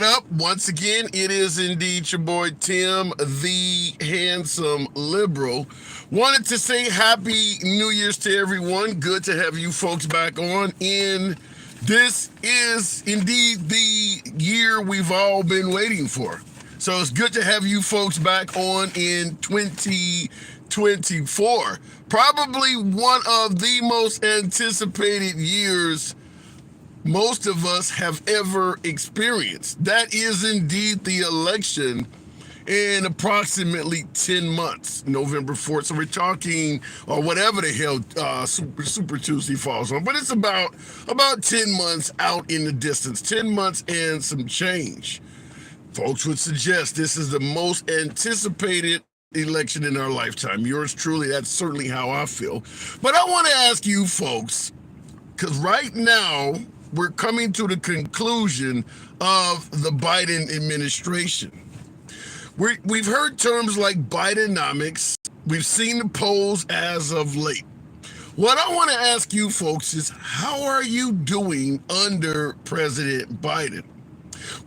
up? Once again, it is indeed your boy Tim, the handsome liberal. Wanted to say happy New Year's to everyone. Good to have you folks back on. This is indeed the year we've all been waiting for. So it's good to have you folks back on in 2024. Probably one of the most anticipated years most of us have ever experienced. That is indeed the election in approximately 10 months, November 4th. So we're talking, or whatever the hell Super Tuesday falls on, but it's about 10 months out in the distance, 10 months and some change. Folks would suggest this is the most anticipated election in our lifetime. Yours truly, that's certainly how I feel. But I want to ask you folks, because right now, we're coming to the conclusion of the Biden administration. We've heard terms like Bidenomics. We've seen the polls as of late. What I want to ask you folks is, how are you doing under President Biden?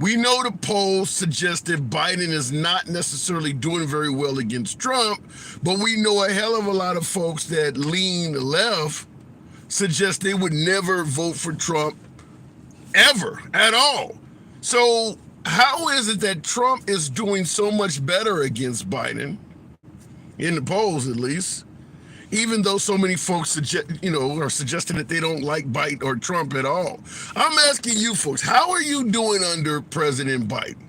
We know the polls suggest that Biden is not necessarily doing very well against Trump, but we know a hell of a lot of folks that lean left suggest they would never vote for Trump ever at all. So how is it that Trump is doing so much better against Biden, in the polls at least, even though so many folks are suggesting that they don't like Biden or Trump at all? I'm asking you folks, how are you doing under President Biden?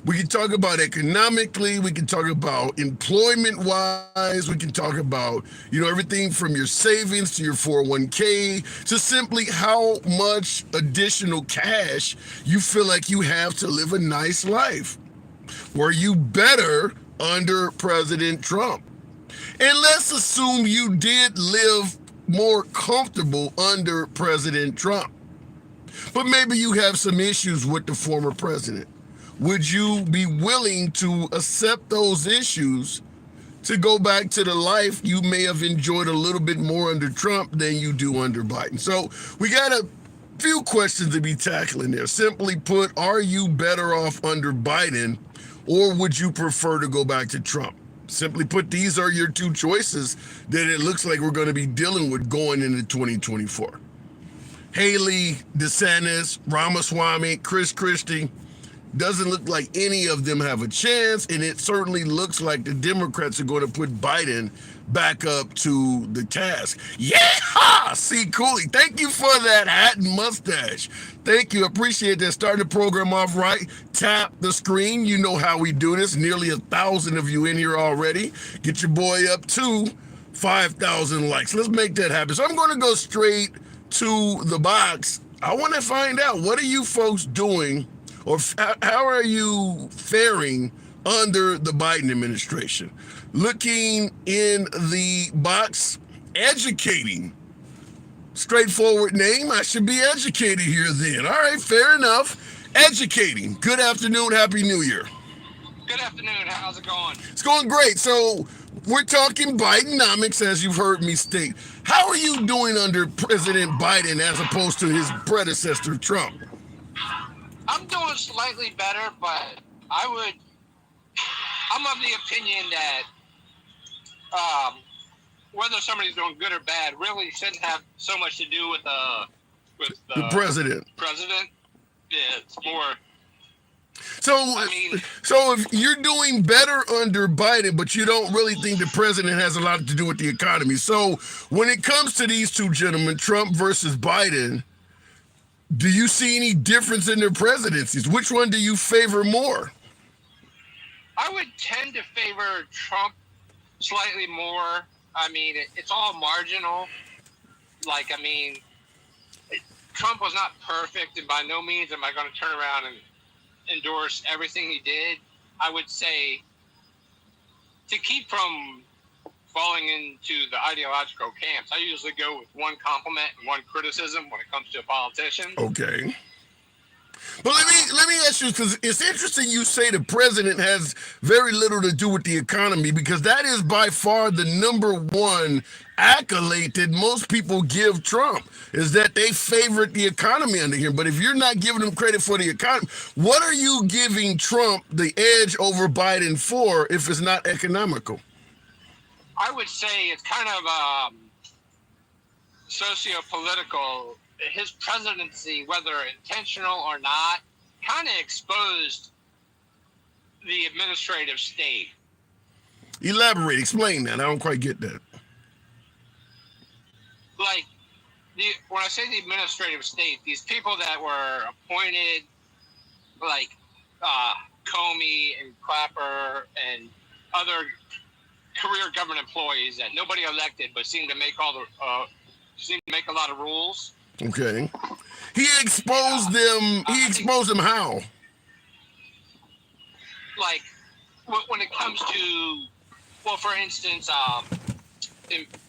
We can talk about economically, we can talk about employment-wise, we can talk about, everything from your savings to your 401k to simply how much additional cash you feel like you have to live a nice life. Were you better under President Trump? And let's assume you did live more comfortable under President Trump, but maybe you have some issues with the former president. Would you be willing to accept those issues to go back to the life you may have enjoyed a little bit more under Trump than you do under Biden? So we got a few questions to be tackling there. Simply put, are you better off under Biden, or would you prefer to go back to Trump? Simply put, these are your two choices that it looks like we're going to be dealing with going into 2024. Haley, DeSantis, Ramaswamy, Chris Christie. Doesn't look like any of them have a chance, and it certainly looks like the Democrats are going to put Biden back up to the task. Yeah! See, Cooley, thank you for that hat and mustache. Thank you. Appreciate that. Starting the program off right. Tap the screen. You know how we do this. Nearly 1,000 of you in here already. Get your boy up to 5,000 likes. Let's make that happen. So I'm going to go straight to the box. I want to find out, what are you folks doing, or how are you faring under the Biden administration? Looking in the box, educating. Straightforward name. I should be educated here then. All right, fair enough. Educating. Good afternoon. Happy New Year. Good afternoon. How's it going? It's going great. So we're talking Bidenomics, as you've heard me state. How are you doing under President Biden as opposed to his predecessor, Trump? I'm doing slightly better, but I'm of the opinion that whether somebody's doing good or bad really shouldn't have so much to do with the president. Yeah, it's more. So if you're doing better under Biden, but you don't really think the president has a lot to do with the economy. So when it comes to these two gentlemen, Trump versus Biden, do you see any difference in their presidencies? Which one do you favor more? I would tend to favor Trump slightly more. I mean, it's all marginal. Trump was not perfect, and by no means am I going to turn around and endorse everything he did. I would say, to keep from falling into the ideological camps, I usually go with one compliment and one criticism when it comes to a politician. Okay. But let me ask you, because it's interesting you say the president has very little to do with the economy, because that is by far the number one accolade that most people give Trump is that they favored the economy under him. But if you're not giving him credit for the economy, what are you giving Trump the edge over Biden for if it's not economical? I would say it's kind of socio-political. His presidency, whether intentional or not, kind of exposed the administrative state. Elaborate, explain that. I don't quite get that. Like, when I say the administrative state, these people that were appointed, like Comey and Clapper and other career government employees that nobody elected but seemed to make a lot of rules. Okay. He exposed them. He exposed them how? Like, when it comes to, well, for instance,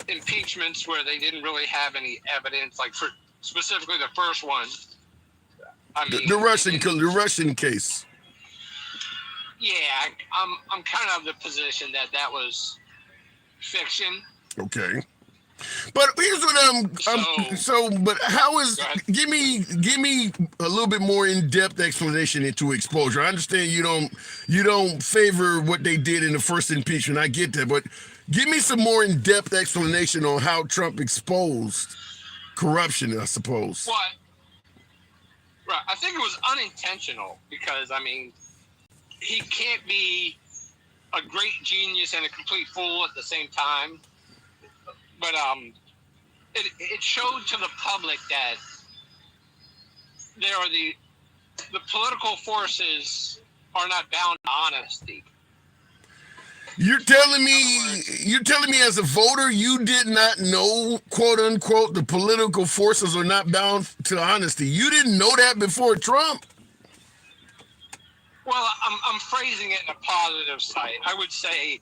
impeachments where they didn't really have any evidence, like for specifically the first one. I mean, The Russian case. Yeah, I'm kind of the position that was fiction. Okay. But here's what but how is, give me a little bit more in-depth explanation into exposure. I understand you don't favor what they did in the first impeachment. I get that, but give me some more in-depth explanation on how Trump exposed corruption, I suppose. Well, right. I think it was unintentional because, I mean, he can't be a great genius and a complete fool at the same time. But it showed to the public that there are the political forces are not bound to honesty. You're telling me as a voter you did not know, quote unquote, the political forces are not bound to honesty. You didn't know that before Trump? Well, I'm phrasing it in a positive side. I would say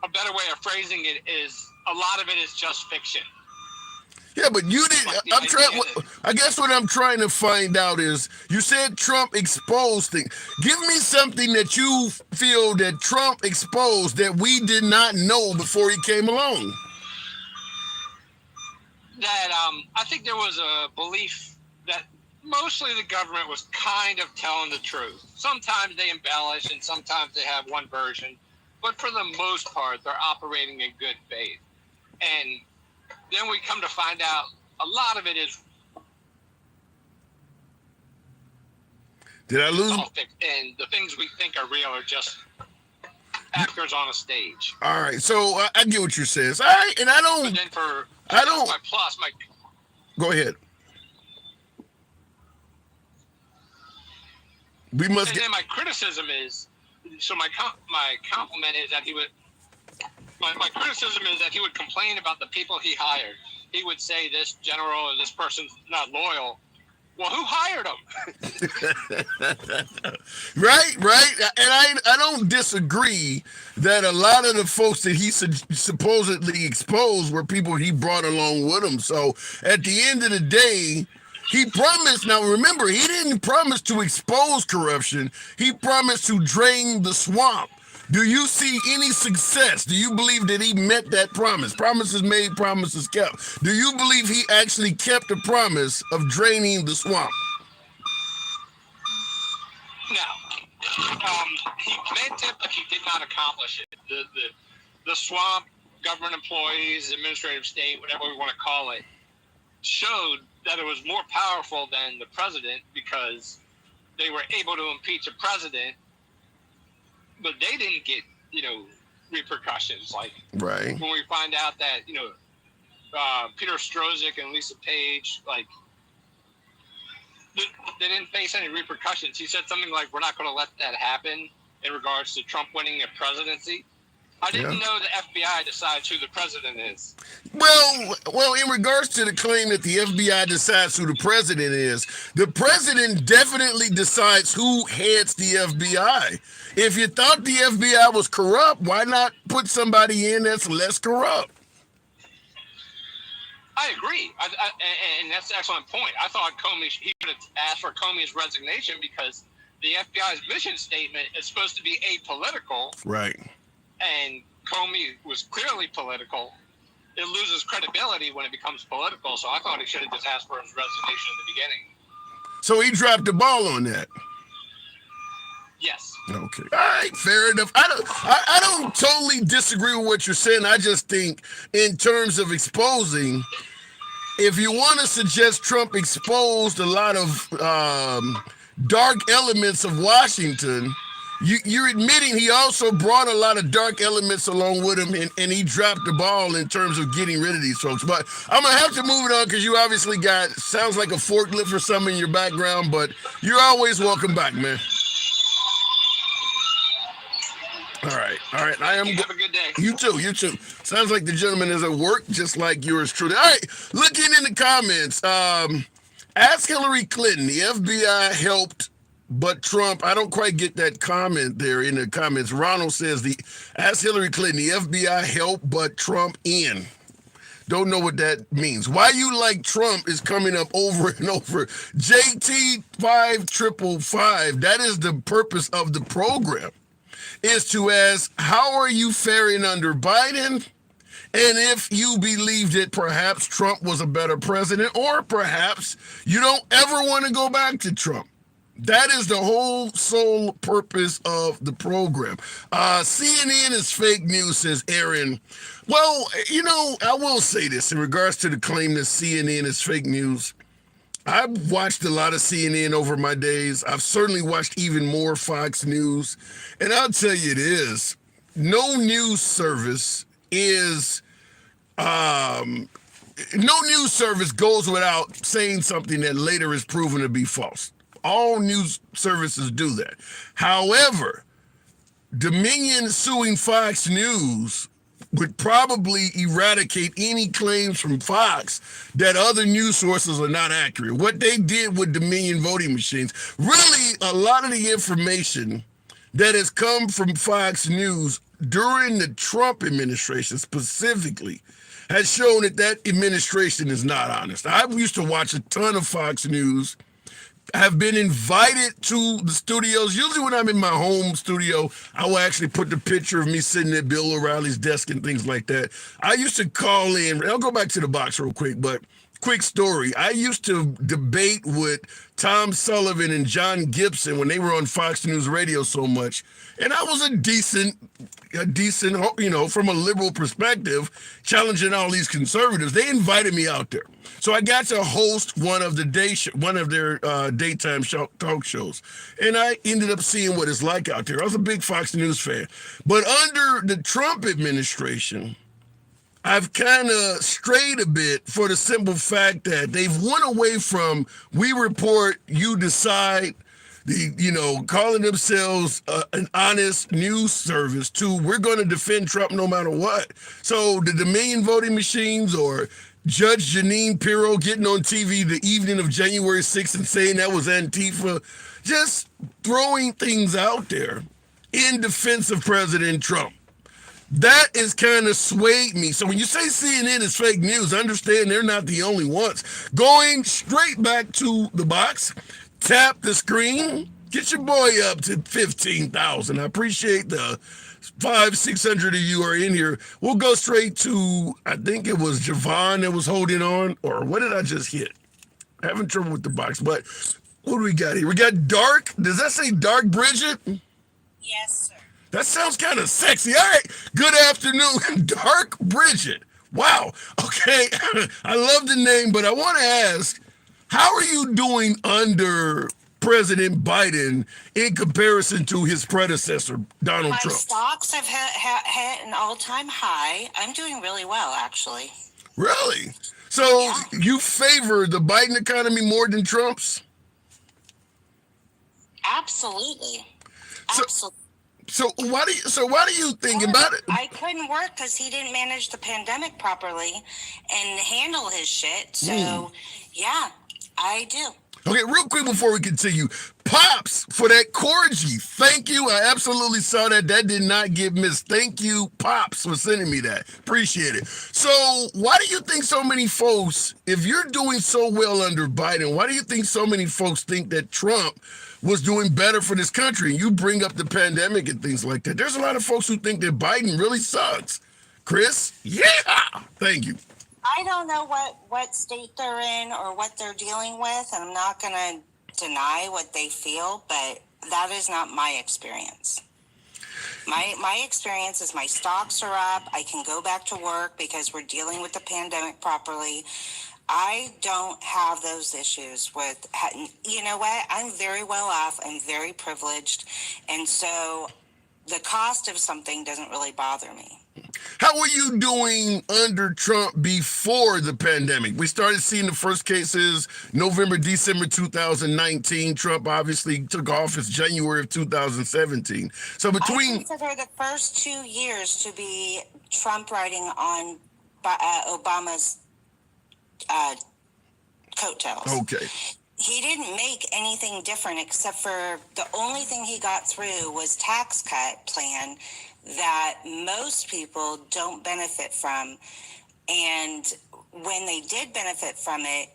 a better way of phrasing it is a lot of it is just fiction. Yeah, but you didn't. I guess what I'm trying to find out is, you said Trump exposed things. Give me something that you feel that Trump exposed that we did not know before he came along. That I think there was a belief that mostly the government was kind of telling the truth. Sometimes they embellish and sometimes they have one version, but for the most part, they're operating in good faith. And then we come to find out a lot of it is. Did I lose? And the things we think are real are just actors on a stage. All right, so I get what you're saying. All right, and But then Go ahead. Then my criticism is, so my compliment is that he would. My criticism is that he would complain about the people he hired. He would say this general or this person's not loyal. Well, who hired him? Right. And I don't disagree that a lot of the folks that he supposedly exposed were people he brought along with him. So at the end of the day, he promised. Now, remember, he didn't promise to expose corruption. He promised to drain the swamp. Do you see any success? Do you believe that he met that promise? Promises made, promises kept. Do you believe he actually kept the promise of draining the swamp? No. He meant it, but he did not accomplish it. The swamp, government employees, administrative state, whatever we want to call it, showed that it was more powerful than the president because they were able to impeach a president, but they didn't get, repercussions. Like, right. When we find out that, Peter Strzok and Lisa Page, like, they didn't face any repercussions. He said something like, we're not going to let that happen in regards to Trump winning a presidency. I didn't know the FBI decides who the president is. Well, in regards to the claim that the FBI decides who the president is, the president definitely decides who heads the FBI. If you thought the FBI was corrupt, why not put somebody in that's less corrupt? I agree, and that's an excellent point. I thought he could have asked for Comey's resignation because the FBI's mission statement is supposed to be apolitical. Right. And Comey was clearly political. it loses credibility when it becomes political. So I thought he should have just asked for his resignation in the beginning. So he dropped the ball on that. Yes. Okay. All right. Fair enough. I don't totally disagree with what you're saying. I just think in terms of exposing, if you want to suggest Trump exposed a lot of dark elements of Washington, you're admitting he also brought a lot of dark elements along with him, and he dropped the ball in terms of getting rid of these folks. But I'm going to have to move it on because you obviously got, sounds like a forklift or something in your background, but you're always welcome back, man. All right. I am. Have a good day. You too. Sounds like the gentleman is at work, just like yours truly. All right. Looking in the comments, ask Hillary Clinton. The FBI helped, but Trump. I don't quite get that comment there in the comments. Ronald says ask Hillary Clinton. The FBI helped, but Trump in. Don't know what that means. Why you like Trump is coming up over and over. JT5555. That is the purpose of the program. Is to ask, how are you faring under Biden? And if you believe that perhaps Trump was a better president, or perhaps you don't ever want to go back to Trump. That is the whole sole purpose of the program. CNN is fake news, says Aaron. Well, I will say this in regards to the claim that CNN is fake news. I've watched a lot of CNN over my days. I've certainly watched even more Fox News. And I'll tell you this, no news service goes without saying something that later is proven to be false. All news services do that. However, Dominion suing Fox News would probably eradicate any claims from Fox that other news sources are not accurate. What they did with Dominion voting machines, really a lot of the information that has come from Fox News during the Trump administration specifically has shown that administration is not honest. I used to watch a ton of Fox News. Have been invited to the studios. Usually when I'm in my home studio, I will actually put the picture of me sitting at Bill O'Reilly's desk and things like that. I used to call in, I'll go back to the box real quick, but quick story. I used to debate with Tom Sullivan and John Gibson when they were on Fox News Radio so much. And I was a decent, from a liberal perspective, challenging all these conservatives. They invited me out there. So I got to host one of their daytime talk shows. And I ended up seeing what it's like out there. I was a big Fox News fan. But under the Trump administration, I've kind of strayed a bit for the simple fact that they've went away from we report, you decide, calling themselves an honest news service to we're going to defend Trump no matter what. So the Dominion voting machines or Judge Jeanine Pirro getting on TV the evening of January 6th and saying that was Antifa, just throwing things out there in defense of President Trump. That is kind of swayed me. So when you say CNN is fake news, understand they're not the only ones. Going straight back to the box, tap the screen, get your boy up to 15,000. I appreciate the 500-600 of you are in here. We'll go straight to, I think it was Javon that was holding on, or what did I just hit? Having trouble with the box, but what do we got here? We got Dark. Does that say Dark Bridget? Yes, sir. That sounds kind of sexy. All right. Good afternoon, Dark Bridget. Wow. Okay. I love the name, but I want to ask, how are you doing under President Biden in comparison to his predecessor, Donald Trump? My stocks have hit an all-time high. I'm doing really well, actually. Really? So you favor the Biden economy more than Trump's? Absolutely. Absolutely. So why do you think about it? I couldn't work because he didn't manage the pandemic properly and handle his shit. So, yeah, I do. Okay, real quick before we continue, Pops, for that Corgi, thank you. I absolutely saw that. That did not get missed. Thank you, Pops, for sending me that. Appreciate it. So why do you think so many folks, if you're doing so well under Biden, why do you think so many folks think that Trump was doing better for this country? And you bring up the pandemic and things like that. There's a lot of folks who think that Biden really sucks. Chris? Yeah. Thank you. I don't know what state they're in or what they're dealing with, and I'm not going to deny what they feel, but that is not my experience. My experience is my stocks are up. I can go back to work because we're dealing with the pandemic properly. I don't have those issues with, you know what? I'm very well off. I'm very privileged. And so the cost of something doesn't really bother me. How were you doing under Trump before the pandemic? We started seeing the first cases November, December 2019. Trump obviously took office January of 2017. So I between consider the first 2 years to be Trump riding on Obama's coattails. okay. He didn't make anything different except for the only thing he got through was tax cut plan that most people don't benefit from. And when they did benefit from it,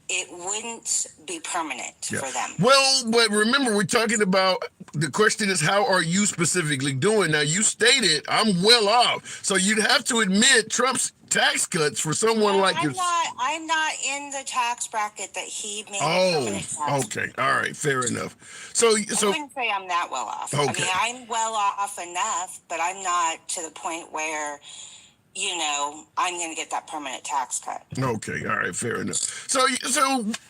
it wouldn't be permanent for them. Well, but remember, we're talking about the question is, how are you specifically doing? Now, you stated I'm well off. So you'd have to admit Trump's tax cuts for someone like you. I'm not in the tax bracket that he made. Okay. All right. Fair enough. So I wouldn't say I'm that well off. Okay. I mean, I'm well off enough, but I'm not to the point where, I'm going to get that permanent tax cut. Okay, all right, fair enough. So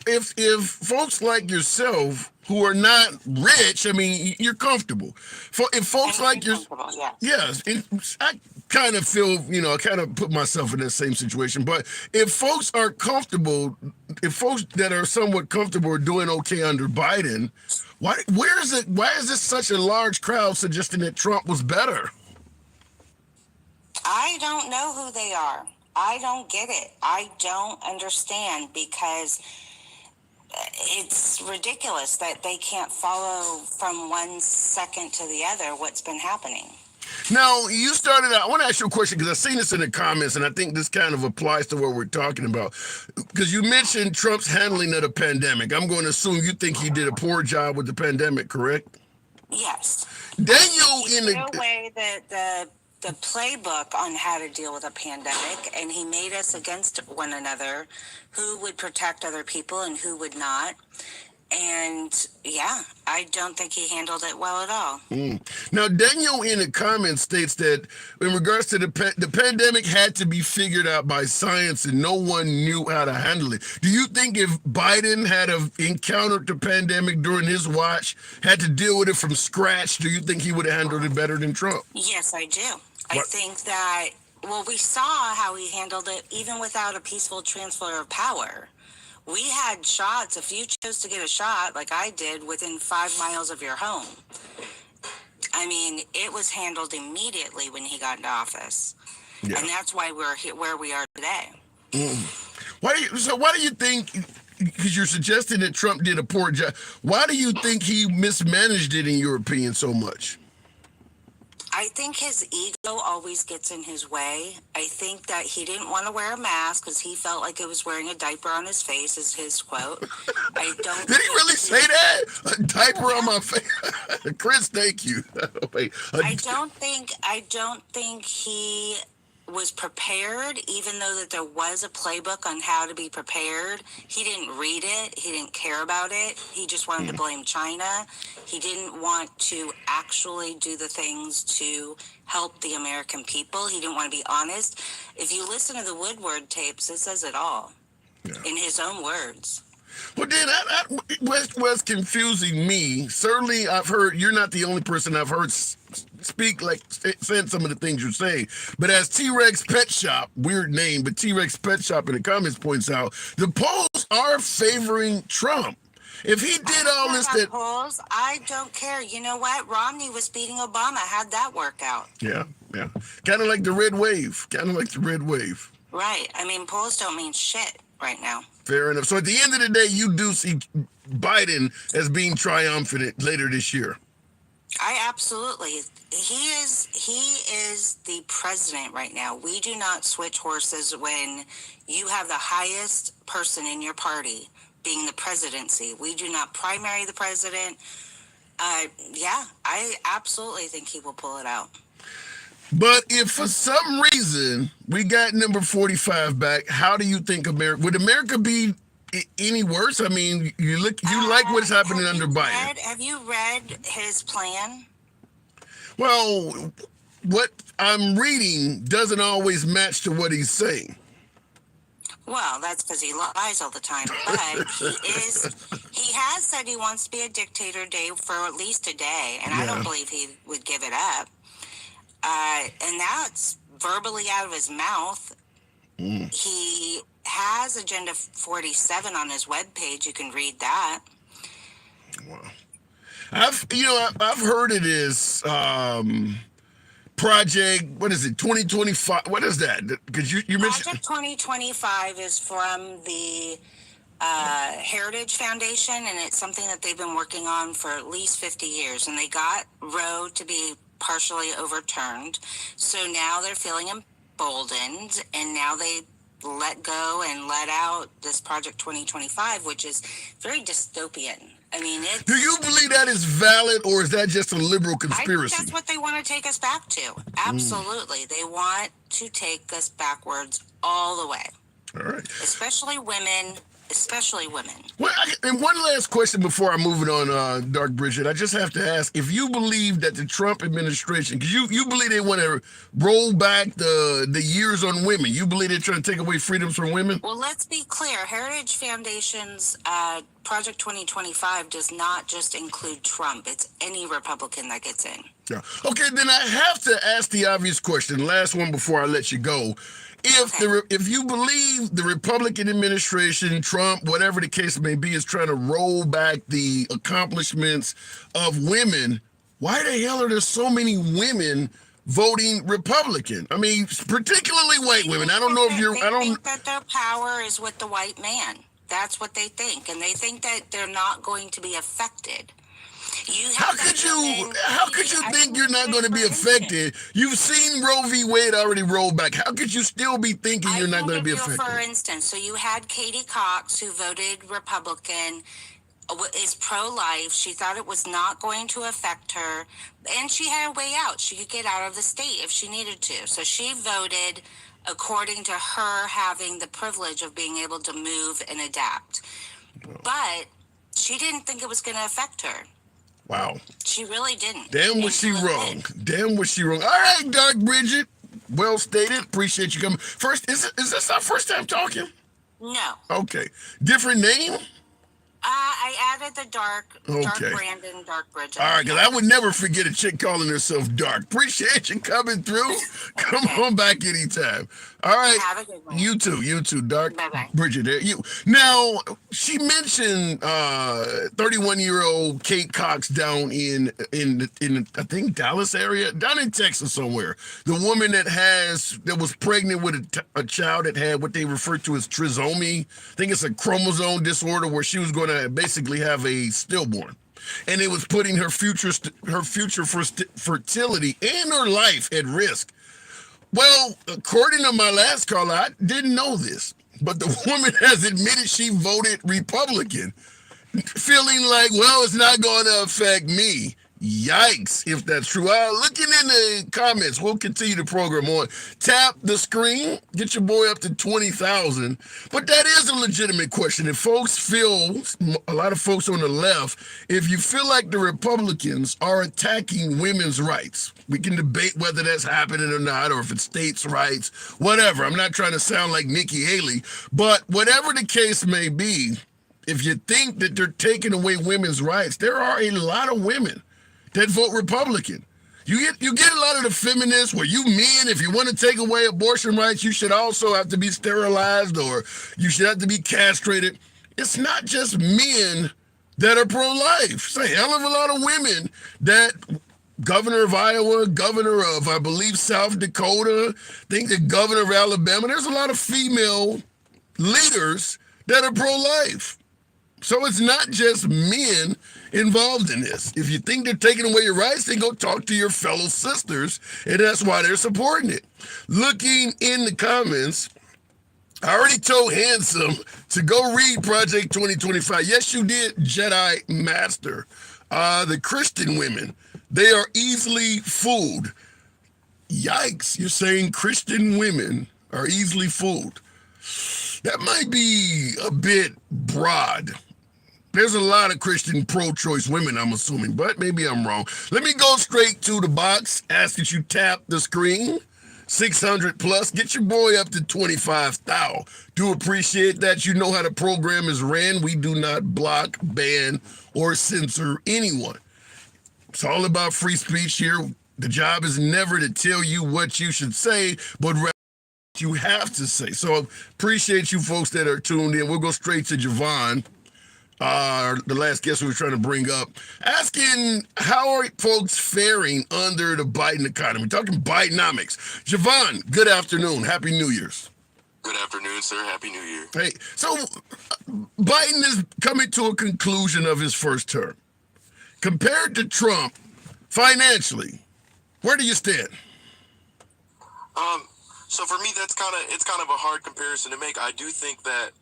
if folks like yourself who are not rich, I mean, you're comfortable. If folks like you, yes, I kind of feel, I kind of put myself in that same situation. But if folks are comfortable, if folks that are somewhat comfortable are doing okay under Biden, why is this such a large crowd suggesting that Trump was better? I don't know who they are. I don't get it. I don't understand because it's ridiculous that they can't follow from one second to the other what's been happening. Now, you started out, I want to ask you a question because I've seen this in the comments, and I think this kind of applies to what we're talking about. Because you mentioned Trump's handling of the pandemic. I'm going to assume you think he did a poor job with the pandemic, correct? Yes. Daniel, in no way the playbook on how to deal with a pandemic, and he made us against one another, who would protect other people and who would not. And yeah, I don't think he handled it well at all. Now, Daniel in the comments states that in regards to the pandemic had to be figured out by science and no one knew how to handle it. Do you think if Biden had encountered the pandemic during his watch, had to deal with it from scratch, do you think he would have handled it better than Trump? Yes, I do. I think that, we saw how he handled it even without a peaceful transfer of power. We had shots. If you chose to get a shot, like I did, within 5 miles of your home, I mean, it was handled immediately when he got into office. Yeah. And that's why we're here, where we are today. Why do you think, because you're suggesting that Trump did a poor job, why do you think he mismanaged it, in your opinion, so much? I think his ego always gets in his way. I think that he didn't want to wear a mask because he felt like it was wearing a diaper on his face, is his quote. I don't. Did he really say that? A diaper on my face? Chris, thank you. I don't think he was prepared, even though that there was a playbook on how to be prepared. He didn't read it. He didn't care about it. He just wanted to blame China. He didn't want to actually do the things to help the American people. He didn't want to be honest. If you listen to the Woodward tapes, it says it all in his own words. Well, then, what's confusing me, certainly I've heard, you're not the only person I've heard speak, saying some of the things you say, but as T-Rex Pet Shop, weird name, but T-Rex Pet Shop in the comments points out, the polls are favoring Trump. If he did all this, polls, I don't care. You know what? Romney was beating Obama. How'd that work out? Yeah. Kind of like the red wave. Right. I mean, polls don't mean shit right now. Fair enough. So at the end of the day, you do see Biden as being triumphant later this year. I absolutely. He is the president right now. We do not switch horses when you have the highest person in your party being the presidency. We do not primary the president. I absolutely think he will pull it out. But if for some reason we got number 45 back, how do you think America be any worse? I mean, you like what's happening under Biden. Have you read his plan? Well, what I'm reading doesn't always match to what he's saying. Well, that's because he lies all the time. But he has said he wants to be a dictator for at least a day, and I don't believe he would give it up. And that's verbally out of his mouth. He has Agenda 47 on his webpage. You can read that. Wow. I've heard it is Project, what is it, 2025? What is that? Because you mentioned Project 2025 is from the Heritage Foundation, and it's something that they've been working on for at least 50 years. And they got Roe to be partially overturned. So now they're feeling emboldened, and now they let go and let out this Project 2025, which is very dystopian. I mean, do you believe that is valid, or is that just a liberal conspiracy? I think that's what they want to take us back to. Absolutely. They want to take us backwards all the way. All right. Especially women. Well, and one last question before I move it on, Dark Bridget. I just have to ask, if you believe that the Trump administration, because you believe they want to roll back the years on women, you believe they're trying to take away freedoms from women? Well, let's be clear. Heritage Foundation's Project 2025 does not just include Trump. It's any Republican that gets in. Yeah. Okay, then I have to ask the obvious question. Last one before I let you go. If you believe the Republican administration, Trump, whatever the case may be, is trying to roll back the accomplishments of women, why the hell are there so many women voting Republican? I mean, particularly white women. I don't know if you're. They think that their power is with the white man. That's what they think, and they think that they're not going to be affected. How could you think you're not going to be affected? You've seen Roe v. Wade already roll back. How could you still be thinking you're not going to be affected? For instance, so you had Katie Cox, who voted Republican, is pro-life. She thought it was not going to affect her, and she had a way out. She could get out of the state if she needed to. So she voted according to her having the privilege of being able to move and adapt. But she didn't think it was going to affect her. Wow. She really didn't. Damn was she wrong. Damn was she wrong. All right, Dark Bridget. Well stated. Appreciate you coming. First, is this our first time talking? No. Okay. Different name? I added the Dark Brandon, Dark Bridget. All right, because I would never forget a chick calling herself Dark. Appreciate you coming through. Come on back anytime. All right. Have a good one. You too, Dark. Bye-bye. Bridget, there. Now, she mentioned 31-year-old Kate Cox down in I think Dallas area, down in Texas somewhere. The woman that was pregnant with a child that had what they refer to as trisomy. I think it's a chromosome disorder where she was going to basically have a stillborn. And it was putting her future fertility and her life at risk. Well, according to my last caller, I didn't know this, but the woman has admitted she voted Republican, feeling like, well, it's not going to affect me. Yikes, if that's true. Looking in the comments, we'll continue the program on. Tap the screen, get your boy up to 20,000. But that is a legitimate question. If folks feel, a lot of folks on the left, if you feel like the Republicans are attacking women's rights, we can debate whether that's happening or not, or if it's states' rights, whatever. I'm not trying to sound like Nikki Haley, but whatever the case may be, if you think that they're taking away women's rights, there are a lot of women that vote Republican. You get a lot of the feminists where you men, if you want to take away abortion rights, you should also have to be sterilized or you should have to be castrated. It's not just men that are pro-life. It's a hell of a lot of women that governor of Iowa, governor of, I believe, South Dakota, I think the governor of Alabama. There's a lot of female leaders that are pro-life. So it's not just men involved in this. If you think they're taking away your rights, then go talk to your fellow sisters, and that's why they're supporting it. Looking in the comments, I already told Handsome to go read Project 2025. Yes, you did, Jedi Master. The Christian women, they are easily fooled. Yikes, you're saying Christian women are easily fooled. That might be a bit broad. There's a lot of Christian pro-choice women, I'm assuming, but maybe I'm wrong. Let me go straight to the box. Ask that you tap the screen. 600 plus. Get your boy up to 25,000. Do appreciate that. You know how the program is ran. We do not block, ban, or censor anyone. It's all about free speech here. The job is never to tell you what you should say, but rather what you have to say. So appreciate you folks that are tuned in. We'll go straight to Javon, the last guest we were trying to bring up, asking how are folks faring under the Biden economy? Talking Bidenomics. Javon, good afternoon. Happy New Year's. Good afternoon, sir. Happy New Year. Hey, so Biden is coming to a conclusion of his first term. Compared to Trump, financially, where do you stand? So for me, it's kind of a hard comparison to make. I do think that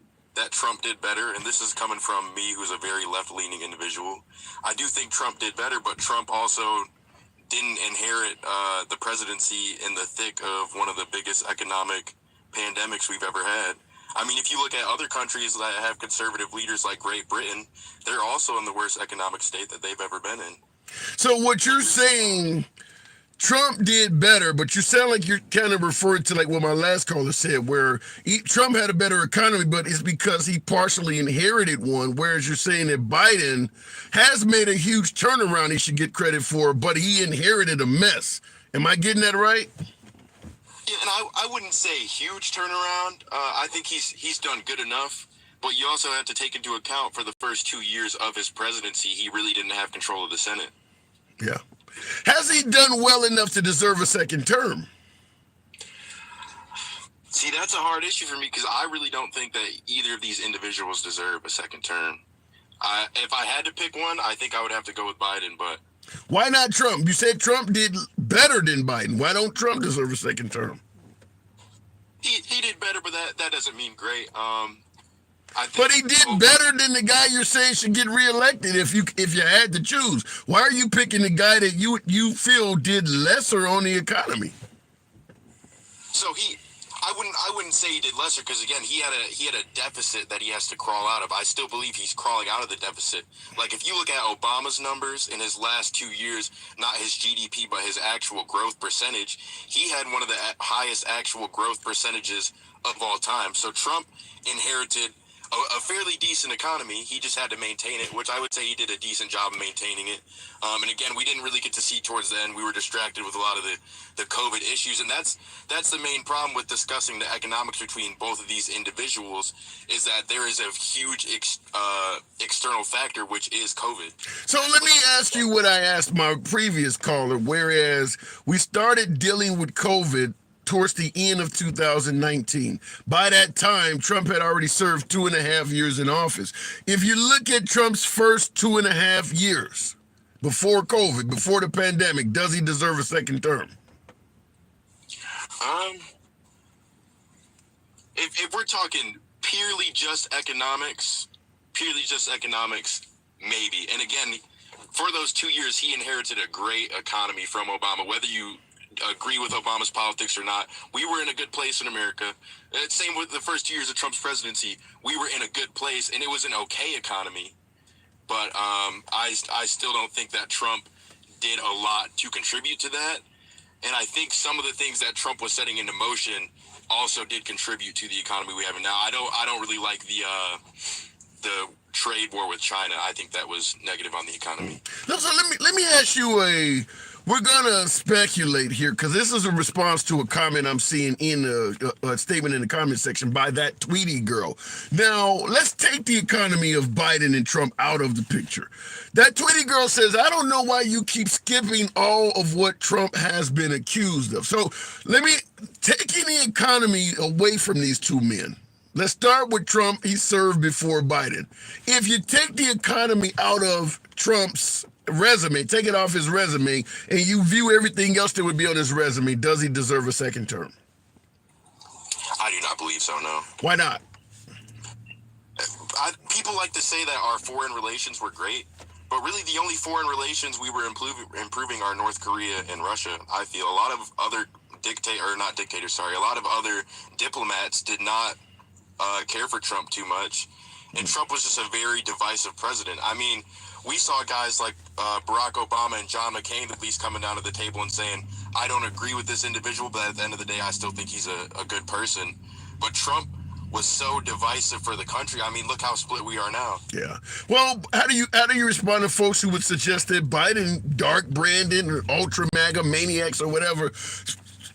Trump did better, and this is coming from me, who's a very left-leaning individual. I do think Trump did better, but Trump also didn't inherit the presidency in the thick of one of the biggest economic pandemics we've ever had. I mean, if you look at other countries that have conservative leaders like Great Britain, they're also in the worst economic state that they've ever been in. So what you're saying, Trump did better, but you sound like you're kind of referring to like what my last caller said, where Trump had a better economy, but it's because he partially inherited one, whereas you're saying that Biden has made a huge turnaround he should get credit for, but he inherited a mess. Am I getting that right? Yeah, and I wouldn't say huge turnaround. I think he's done good enough, but you also have to take into account for the first 2 years of his presidency, he really didn't have control of the Senate. Yeah. Has he done well enough to deserve a second term? See, that's a hard issue for me because I really don't think that either of these individuals deserve a second term. If I had to pick one, I think I would have to go with Biden, but... Why not Trump? You said Trump did better than Biden. Why don't Trump deserve a second term? He did better, but that doesn't mean great. But he did better than the guy you're saying should get reelected if you had to choose. Why are you picking the guy that you feel did lesser on the economy? So I wouldn't say he did lesser because again he had a deficit that he has to crawl out of. I still believe he's crawling out of the deficit. Like if you look at Obama's numbers in his last 2 years, not his GDP but his actual growth percentage, he had one of the highest actual growth percentages of all time. So Trump inherited a fairly decent economy. He just had to maintain it, which I would say he did a decent job of maintaining it. And again, we didn't really get to see towards the end. We were distracted with a lot of the COVID issues, and that's the main problem with discussing the economics between both of these individuals is that there is a huge external factor, which is COVID. So let me ask you what I asked my previous caller, whereas we started dealing with COVID towards the end of 2019. By that time, Trump had already served 2.5 years in office. If you look at Trump's first 2.5 years before COVID, before the pandemic, does he deserve a second term? If we're talking purely just economics, maybe. And again, for those 2 years, he inherited a great economy from Obama, whether you agree with Obama's politics or not. We were in a good place in America. Same with the first 2 years of Trump's presidency. We were in a good place, and it was an okay economy. But I still don't think that Trump did a lot to contribute to that. And I think some of the things that Trump was setting into motion also did contribute to the economy we have now. I don't really like the trade war with China. I think that was negative on the economy. So let me ask you we're gonna speculate here because this is a response to a comment I'm seeing in a statement in the comment section by that Tweety girl. Now let's take the economy of Biden and Trump out of the picture. That Tweety girl says, I don't know why you keep skipping all of what Trump has been accused of. So let me taking the economy away from these two men. Let's start with Trump. He served before Biden. If you take the economy out of Trump's resume, take it off his resume, and you view everything else that would be on his resume, does he deserve a second term? I do not believe so, no. Why not? People like to say that our foreign relations were great, But really, the only foreign relations we were improving are North Korea and Russia. I feel a lot of other a lot of other diplomats did not care for Trump too much, and Trump was just a very divisive president. I mean, we saw guys like Barack Obama and John McCain at least coming down to the table and saying, I don't agree with this individual, but at the end of the day, I still think he's a good person. But Trump was so divisive for the country. I mean, look how split we are now. Yeah. Well, how do you respond to folks who would suggest that Biden, Dark Brandon, or Ultra MAGA maniacs or whatever?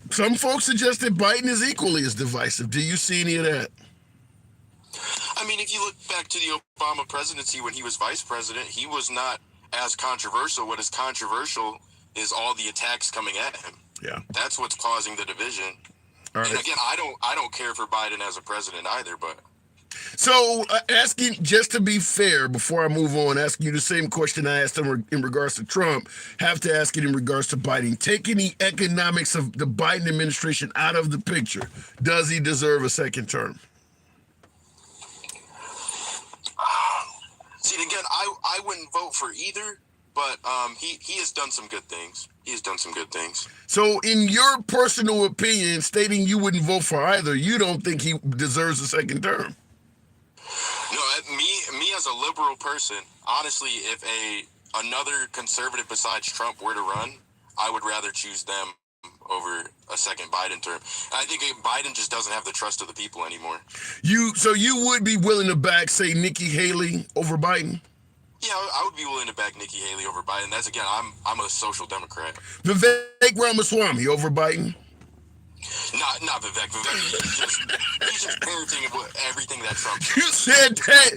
Some folks suggest that Biden is equally as divisive. Do you see any of that? I mean, if you look back to the Obama presidency when he was vice president, he was not as controversial. What is controversial is all the attacks coming at him. Yeah. That's what's causing the division. All right. And again, I don't care for Biden as a president either, but So asking, just to be fair, before I move on, asking you the same question I asked him in regards to Trump, have to ask it in regards to Biden. Taking the economics of the Biden administration out of the picture, does he deserve a second term? see, again, I wouldn't vote for either, but he has done some good things. He has done some good things. So in your personal opinion, stating you wouldn't vote for either, you don't think he deserves a second term? No, me as a liberal person, honestly, if another conservative besides Trump were to run, I would rather choose them over a second Biden term. I think Biden just doesn't have the trust of the people anymore. So you would be willing to back, say, Nikki Haley over Biden? Yeah, I would be willing to back Nikki Haley over Biden. That's, again, I'm a social democrat. Vivek Ramaswamy over Biden? Not Vivek. He's just parroting everything that Trump You said that.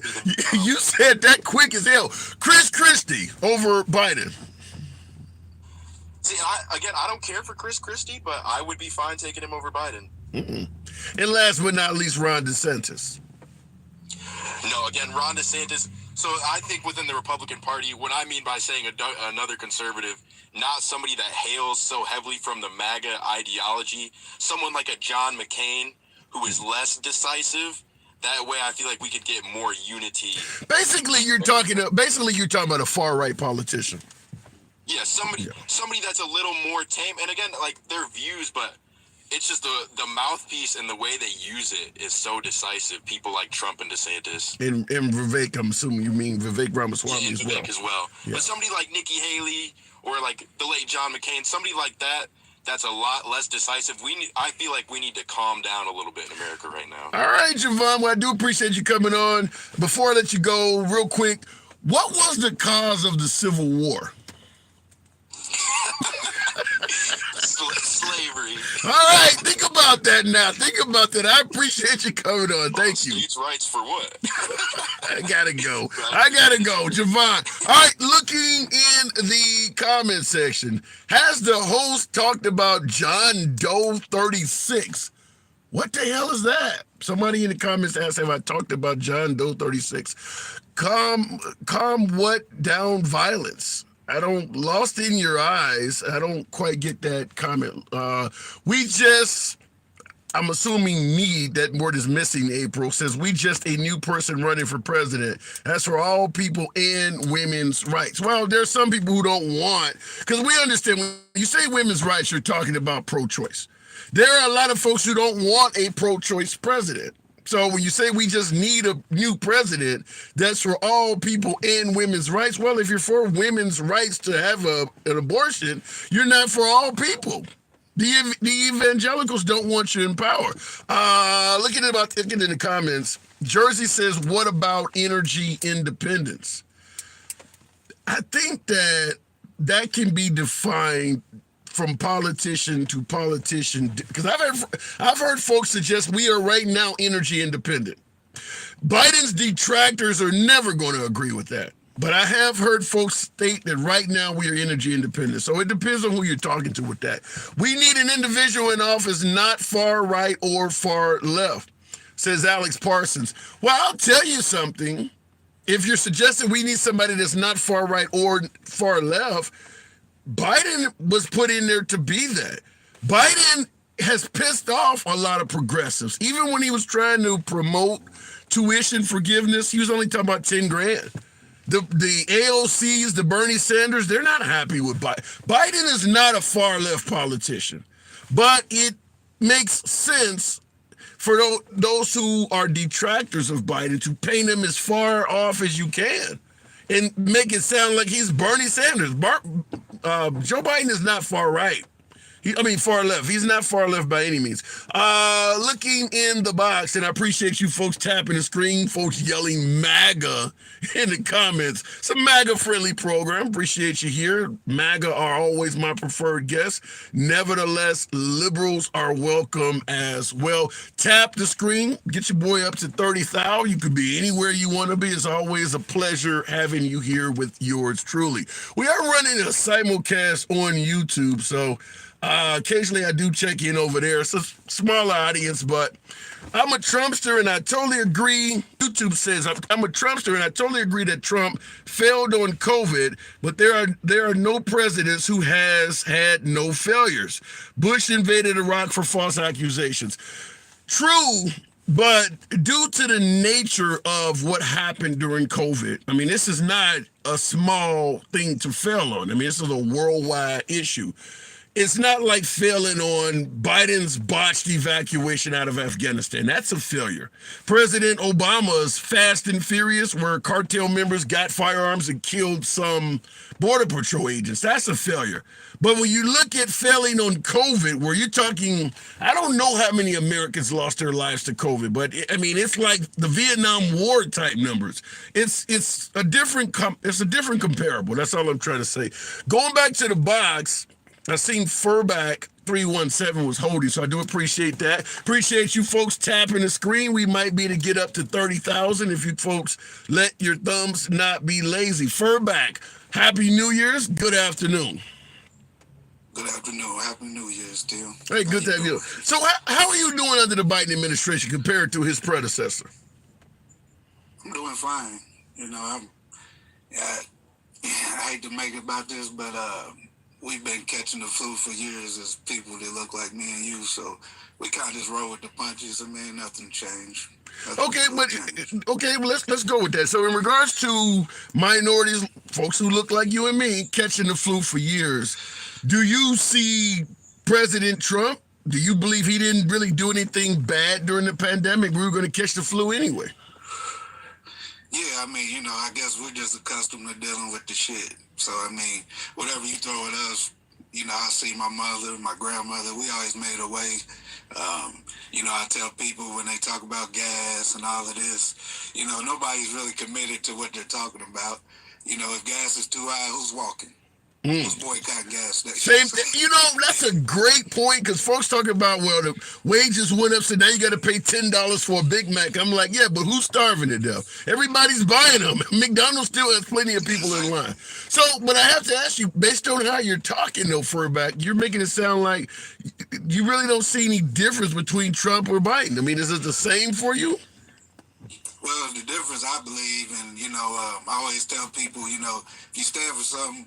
You said that quick as hell. Chris Christie over Biden. See, I don't care for Chris Christie, but I would be fine taking him over Biden. And last but not least, Ron DeSantis. No, again, Ron DeSantis. So I think within the Republican Party, what I mean by saying another conservative, not somebody that hails so heavily from the MAGA ideology, someone like a John McCain who is less decisive. That way, I feel like we could get more unity. Basically, you're talking about a far right politician. Yeah, somebody that's a little more tame. And again, like their views, but it's just the mouthpiece and the way they use it is so decisive. People like Trump and DeSantis. And Vivek, I'm assuming you mean Vivek Ramaswamy and Vivek as well. Yeah. But somebody like Nikki Haley or like the late John McCain, somebody like that, that's a lot less decisive. I feel like we need to calm down a little bit in America right now. All right, Javon, well, I do appreciate you coming on. Before I let you go, real quick, what was the cause of the Civil War? Slavery. All right, think about that now. Think about that. I appreciate you coming on. Thank you. States' rights for what? I gotta go. Javon. All right, looking in the comment section, has the host talked about John Doe 36? What the hell is that? Somebody in the comments asked if I talked about John Doe 36. Calm what down violence? I don't, lost in your eyes. I don't quite get that comment. I'm assuming that word is missing, April, says we just a new person running for president. That's for all people and women's rights. Well, there's some people who don't want, because we understand when you say women's rights, you're talking about pro-choice. There are a lot of folks who don't want a pro-choice president. So when you say we just need a new president, that's for all people and women's rights. Well, if you're for women's rights to have an abortion, you're not for all people. The evangelicals don't want you in power. Looking in the comments, Jersey says, what about energy independence? I think that can be defined from politician to politician, because I've heard folks suggest we are right now energy independent. Biden's detractors are never going to agree with that. But I have heard folks state that right now we are energy independent. So it depends on who you're talking to with that. We need an individual in office, not far right or far left, says Alex Parsons. Well, I'll tell you something. If you're suggesting we need somebody that's not far right or far left, Biden was put in there to be that. Biden has pissed off a lot of progressives. Even when he was trying to promote tuition forgiveness, he was only talking about 10 grand. the AOCs, the Bernie Sanders, they're not happy with Biden. Biden is not a far left politician, but it makes sense for those who are detractors of Biden to paint him as far off as you can and make it sound like he's Bernie Sanders. Joe Biden is not far right. Far left. He's not far left by any means. Looking in the box, and I appreciate you folks tapping the screen, folks yelling MAGA in the comments. It's a MAGA-friendly program. Appreciate you here. MAGA are always my preferred guests. Nevertheless, liberals are welcome as well. Tap the screen. Get your boy up to 30,000. You could be anywhere you want to be. It's always a pleasure having you here with yours truly. We are running a simulcast on YouTube, so occasionally I do check in over there. It's a smaller audience, but I'm a Trumpster and I totally agree. YouTube says I'm a Trumpster and I totally agree that Trump failed on COVID, but there are no presidents who has had no failures. Bush invaded Iraq for false accusations. True, but due to the nature of what happened during COVID, this is not a small thing to fail on. This is a worldwide issue. It's not like failing on Biden's botched evacuation out of Afghanistan. That's a failure. President Obama's Fast and Furious, where cartel members got firearms and killed some Border Patrol agents, that's a failure. But when you look at failing on COVID, where you're talking, I don't know how many Americans lost their lives to COVID, but it's like the Vietnam War type numbers. It's a different comparable. That's all I'm trying to say. Going back to the box, I seen Furback 317 was holding, so I do appreciate that. Appreciate you folks tapping the screen. We might be to get up to 30,000 if you folks let your thumbs not be lazy. Furback, Happy New Year's. Good afternoon. Good afternoon. Happy New Year's, Tim. Hey, good to have you. So how are you doing under the Biden administration compared to his predecessor? I'm doing fine. I hate to make it about this, but we've been catching the flu for years as people that look like me and you, so we kind of just roll with the punches. Nothing changed. Okay, well, let's go with that. So in regards to minorities, folks who look like you and me, catching the flu for years, do you see President Trump? Do you believe he didn't really do anything bad during the pandemic? We were going to catch the flu anyway. Yeah, I guess we're just accustomed to dealing with the shit. So, whatever you throw at us, I see my mother, my grandmother, we always made a way. I tell people when they talk about gas and all of this, nobody's really committed to what they're talking about. If gas is too high, who's walking? Who's boycotting gas stations? Same, that's a great point, because folks talk about, well, the wages went up, so now you got to pay $10 for a Big Mac. I'm like, yeah, but who's starving to death? Everybody's buying them. McDonald's still has plenty of people in line. So, but I have to ask you, based on how you're talking, though, Furback, you're making it sound like you really don't see any difference between Trump or Biden. Is it the same for you? Well, the difference, I believe, and, I always tell people, if you stand for something,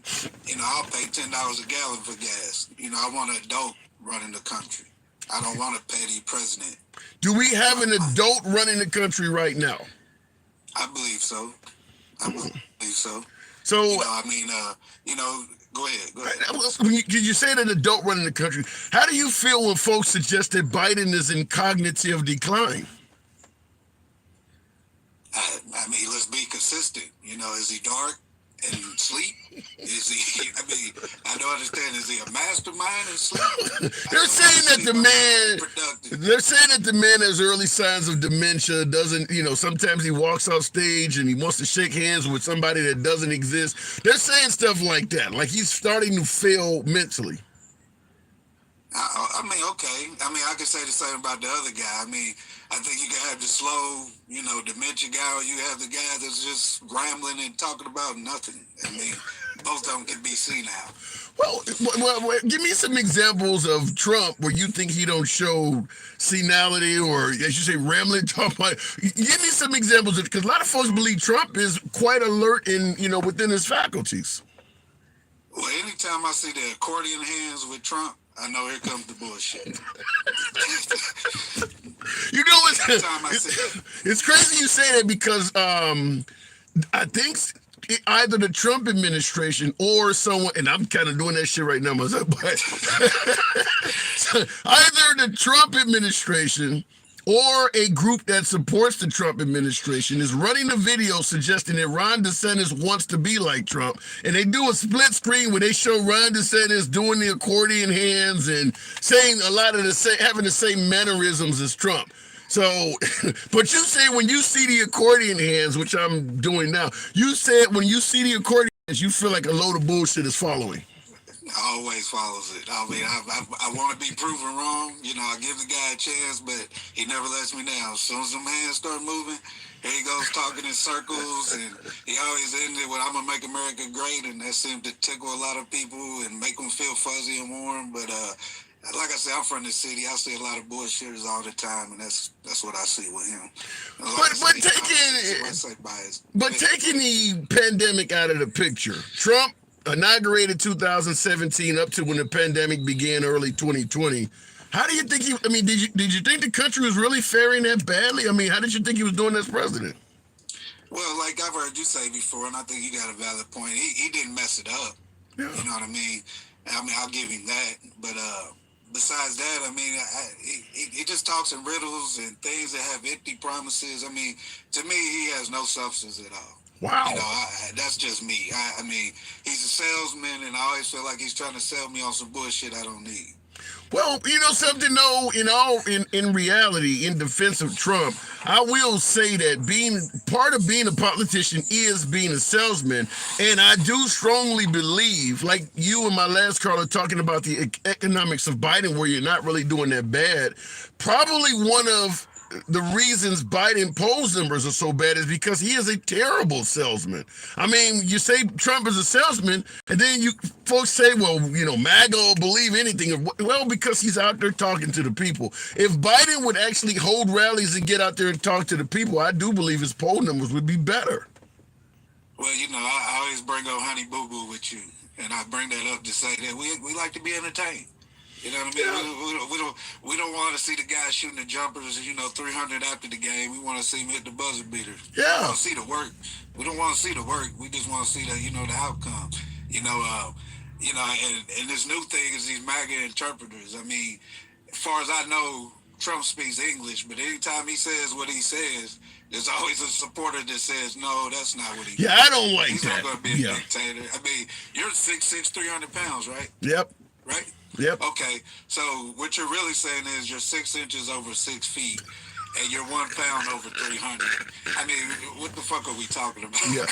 I'll pay $10 a gallon for gas. I want an adult running the country. I don't want a petty president. Do we have an adult running the country right now? I believe so. So, go ahead. Did you say an adult running the country? How do you feel when folks suggest that Biden is in cognitive decline? Let's be consistent. Is he dark and sleep? Is he, I don't understand. Is he a mastermind and sleep? They're saying that the man has early signs of dementia, doesn't, sometimes he walks off stage and he wants to shake hands with somebody that doesn't exist. They're saying stuff like that, like he's starting to fail mentally. Okay. I can say the same about the other guy. I think you can have the slow, dementia guy, or you have the guy that's just rambling and talking about nothing. Both of them can be seen now. Well, give me some examples of Trump where you think he don't show senility, or as you say, rambling, talk about. Give me some examples, because a lot of folks believe Trump is quite alert in, within his faculties. Well, anytime I see the accordion hands with Trump, I know here comes the bullshit. It's crazy you say that, because I think either the Trump administration or someone, and I'm kind of doing that shit right now myself, but either the Trump administration or a group that supports the Trump administration is running a video suggesting that Ron DeSantis wants to be like Trump, and they do a split screen where they show Ron DeSantis doing the accordion hands and saying a lot of the same, having the same mannerisms as Trump. So, but you say when you see the accordion hands, which I'm doing now, you said when you see the accordion hands, you feel like a load of bullshit is following. Always follows it. I mean, I want to be proven wrong. You know, I give the guy a chance, but he never lets me down. As soon as them hands start moving, here he goes talking in circles, and he always ended with "I'm gonna make America great," and that seemed to tickle a lot of people and make them feel fuzzy and warm. But like I said, I'm from the city. I see a lot of bullshitters all the time, and that's what I see with him. But taking the pandemic out of the picture, Trump inaugurated 2017 up to when the pandemic began early 2020. How do you think did you think the country was really faring that badly? I mean, how did you think he was doing as president? Well, like I've heard you say before, and I think you got a valid point. He didn't mess it up. Yeah. You know what I mean? I'll give him that. But besides that, I mean, he just talks in riddles and things that have empty promises. I mean, to me, he has no substance at all. Wow. You know, that's just me. I mean, he's a salesman, and I always feel like he's trying to sell me on some bullshit I don't need. Well, you know something though, in reality, in defense of Trump, I will say that being part of being a politician is being a salesman. And I do strongly believe, like you and my last caller talking about the economics of Biden, where you're not really doing that bad. Probably one of the reasons Biden polls numbers are so bad is because he is a terrible salesman. I mean, you say Trump is a salesman, and then you folks say, well, you know, MAGA will believe anything. Well, because he's out there talking to the people. If Biden would actually hold rallies and get out there and talk to the people, I do believe his poll numbers would be better. Well, you know, I always bring up Honey Boo Boo with you, and I bring that up to say that we like to be entertained. You know what I mean? Yeah. We don't want to see the guy shooting the jumpers, 300 after the game. We want to see him hit the buzzer beater. Yeah. We want to see the work. We don't want to see the work. We just want to see the outcome. And this new thing is these MAGA interpreters. I mean, as far as I know, Trump speaks English, but anytime he says what he says, there's always a supporter that says, no, that's not what he Yeah, I don't like He's that. He's not going to be a dictator. I mean, you're 6'6", 300 pounds, right? Yep. Right? Yep. Okay, so what you're really saying is you're 6 inches over 6 feet, and you're 1 pound over 300. I mean, what the fuck are we talking about? Yeah,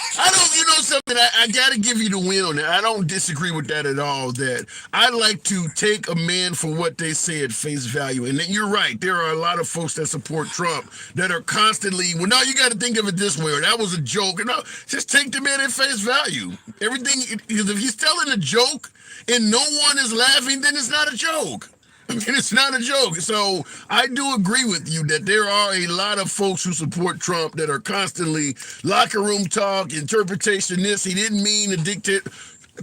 something. I got to give you the win on that. I don't disagree with that at all. That I like to take a man for what they say at face value. And then you're right. There are a lot of folks that support Trump that are constantly, well, no, you got to think of it this way, or that was a joke. No, just take the man at face value. Everything, if he's telling a joke and no one is laughing, then it's not a joke. I mean, it's not a joke. So I do agree with you that there are a lot of folks who support Trump that are constantly locker room talk, interpretation this. He didn't mean to dictate.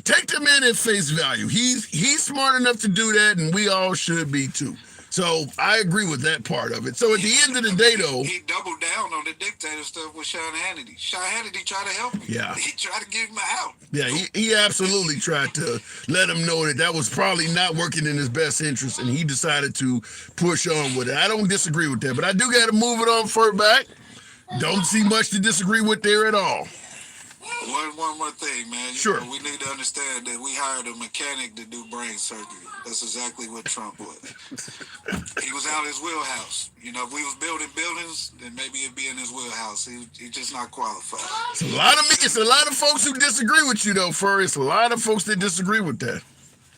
Take the man at face value. He's smart enough to do that, and we all should be too. So I agree with that part of it. So at the end of the day, though, he doubled down on the dictator stuff with Sean Hannity. Sean Hannity tried to help him. Yeah, he tried to give him out. Yeah, he absolutely tried to let him know that was probably not working in his best interest, and he decided to push on with it. I don't disagree with that, but I do got to move it on further back. Don't see much to disagree with there at all. One more thing, man. Sure. We need to understand that we hired a mechanic to do brain surgery. That's exactly what Trump was. He was out of his wheelhouse. If we was building buildings, then maybe it'd be in his wheelhouse. He's just not qualified. It's a lot of folks who disagree with you, though, Furry. It's a lot of folks that disagree with that.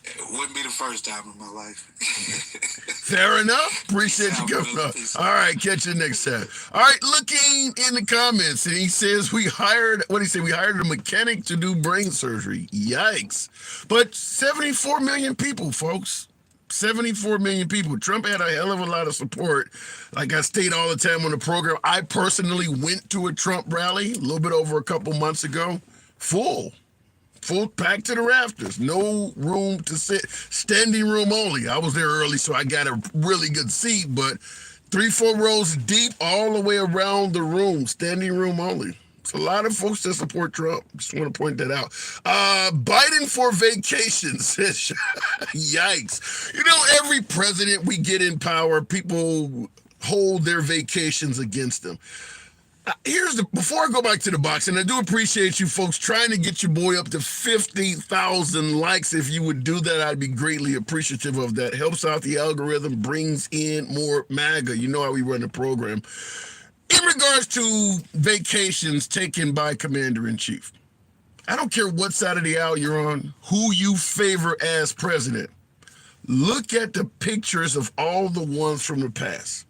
It wouldn't be the first time in my life. Fair enough. Appreciate you coming up. All right, catch you next time. All right, looking in the comments, and he says we hired a mechanic to do brain surgery. Yikes. But 74 million people, folks. 74 million people. Trump had a hell of a lot of support. Like I state all the time on the program, I personally went to a Trump rally a little bit over a couple months ago. Full packed to the rafters, no room to sit, standing room only. I was there early, so I got a really good seat, but 3-4 rows deep all the way around the room, standing room only. It's a lot of folks that support Trump. Just want to point that out. Biden for vacation says, yikes. You know, every president we get in power, people hold their vacations against them. Before I go back to the box, and I do appreciate you folks trying to get your boy up to 50,000 likes. If you would do that, I'd be greatly appreciative of that. Helps out the algorithm, brings in more MAGA. You know how we run the program. In regards to vacations taken by Commander-in-Chief, I don't care what side of the aisle you're on, who you favor as president. Look at the pictures of all the ones from the past.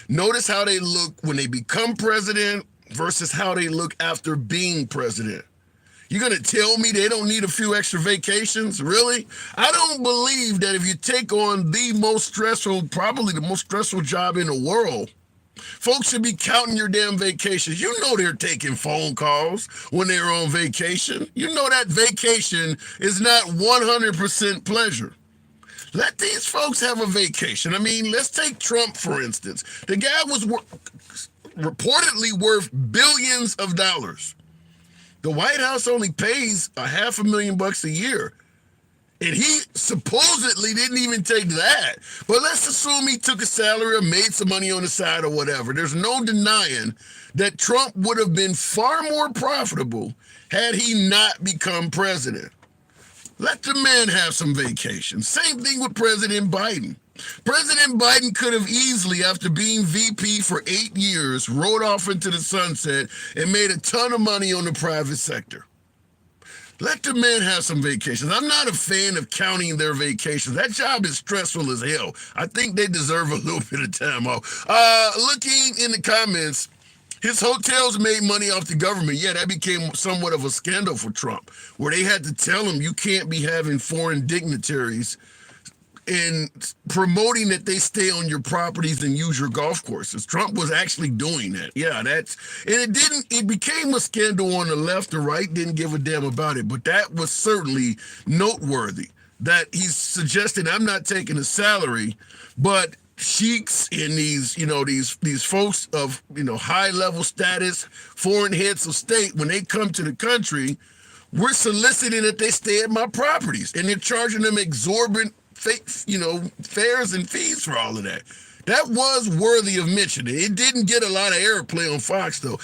Notice how they look when they become president versus how they look after being president. You're going to tell me they don't need a few extra vacations? Really? I don't believe that if you take on the most stressful, probably the most stressful job in the world, folks should be counting your damn vacations. You know they're taking phone calls when they're on vacation. You know that vacation is not 100% pleasure. Let these folks have a vacation. I mean, let's take Trump, for instance. The guy was reportedly worth billions of dollars. The White House only pays $500,000 a year. And he supposedly didn't even take that. But let's assume he took a salary or made some money on the side or whatever. There's no denying that Trump would have been far more profitable had he not become president. Let the man have some vacation. Same thing with President Biden. President Biden could have easily, after being VP for 8 years, rode off into the sunset and made a ton of money on the private sector. Let the man have some vacations. I'm not a fan of counting their vacations. That job is stressful as hell. I think they deserve a little bit of time off. Looking in the comments, his hotels made money off the government. Yeah, that became somewhat of a scandal for Trump, where they had to tell him you can't be having foreign dignitaries and promoting that they stay on your properties and use your golf courses. Trump was actually doing that. Yeah, it became a scandal on the left or right, didn't give a damn about it, but that was certainly noteworthy that he's suggesting I'm not taking a salary, but sheiks and these folks of, high level status, foreign heads of state, when they come to the country, we're soliciting that they stay at my properties, and they're charging them exorbitant fares and fees for all of that. That was worthy of mentioning. It didn't get a lot of airplay on Fox, though.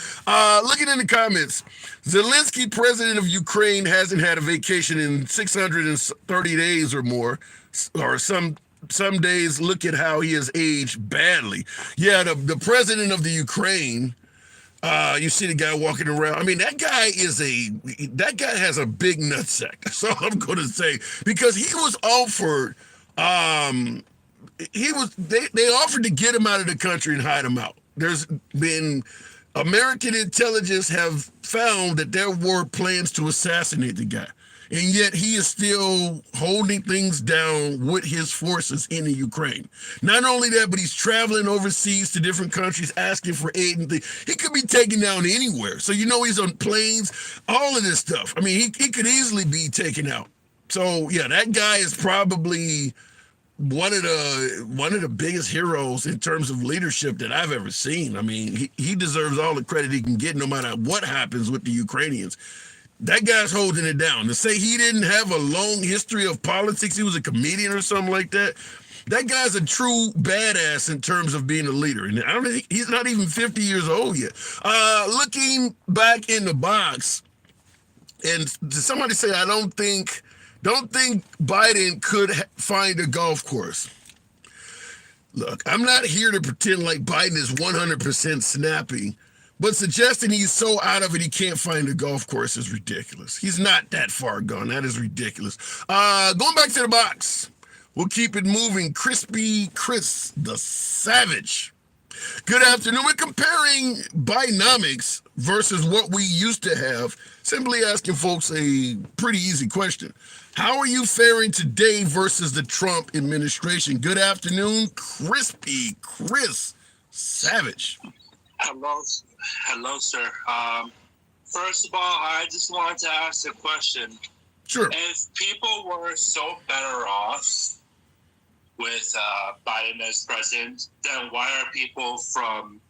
Looking in the comments, Zelensky, president of Ukraine, hasn't had a vacation in 630 days or more, or some days. Look at how he has aged badly. Yeah, the president of the Ukraine, you see the guy walking around. I mean, that guy has a big nutsack. That's all I'm going to say, because he was offered, they offered to get him out of the country and hide him out. There's been American intelligence have found that there were plans to assassinate the guy. And yet he is still holding things down with his forces in the Ukraine. Not only that, but he's traveling overseas to different countries asking for aid and things. He could be taken down anywhere. So he's on planes, all of this stuff. I mean, he could easily be taken out. So yeah, that guy is probably one of the biggest heroes in terms of leadership that I've ever seen. I mean, he deserves all the credit he can get, no matter what happens with the Ukrainians. That guy's holding it down. To say he didn't have a long history of politics, he was a comedian or something like that, that guy's a true badass in terms of being a leader. And I don't think he's not even 50 years old yet. Looking back in the box, and somebody say, I don't think Biden could find a golf course. Look, I'm not here to pretend like Biden is 100% snappy, but suggesting he's so out of it he can't find a golf course is ridiculous. He's not that far gone. That is ridiculous. Going back to the box, we'll keep it moving. Crispy Chris, the Savage. Good afternoon. We're comparing Bidenomics versus what we used to have. Simply asking folks a pretty easy question. How are you faring today versus the Trump administration? Good afternoon, Crispy Chris Savage. Hello, sir. First of all, I just wanted to ask a question. Sure. If people were so better off with Biden as president, then why are people from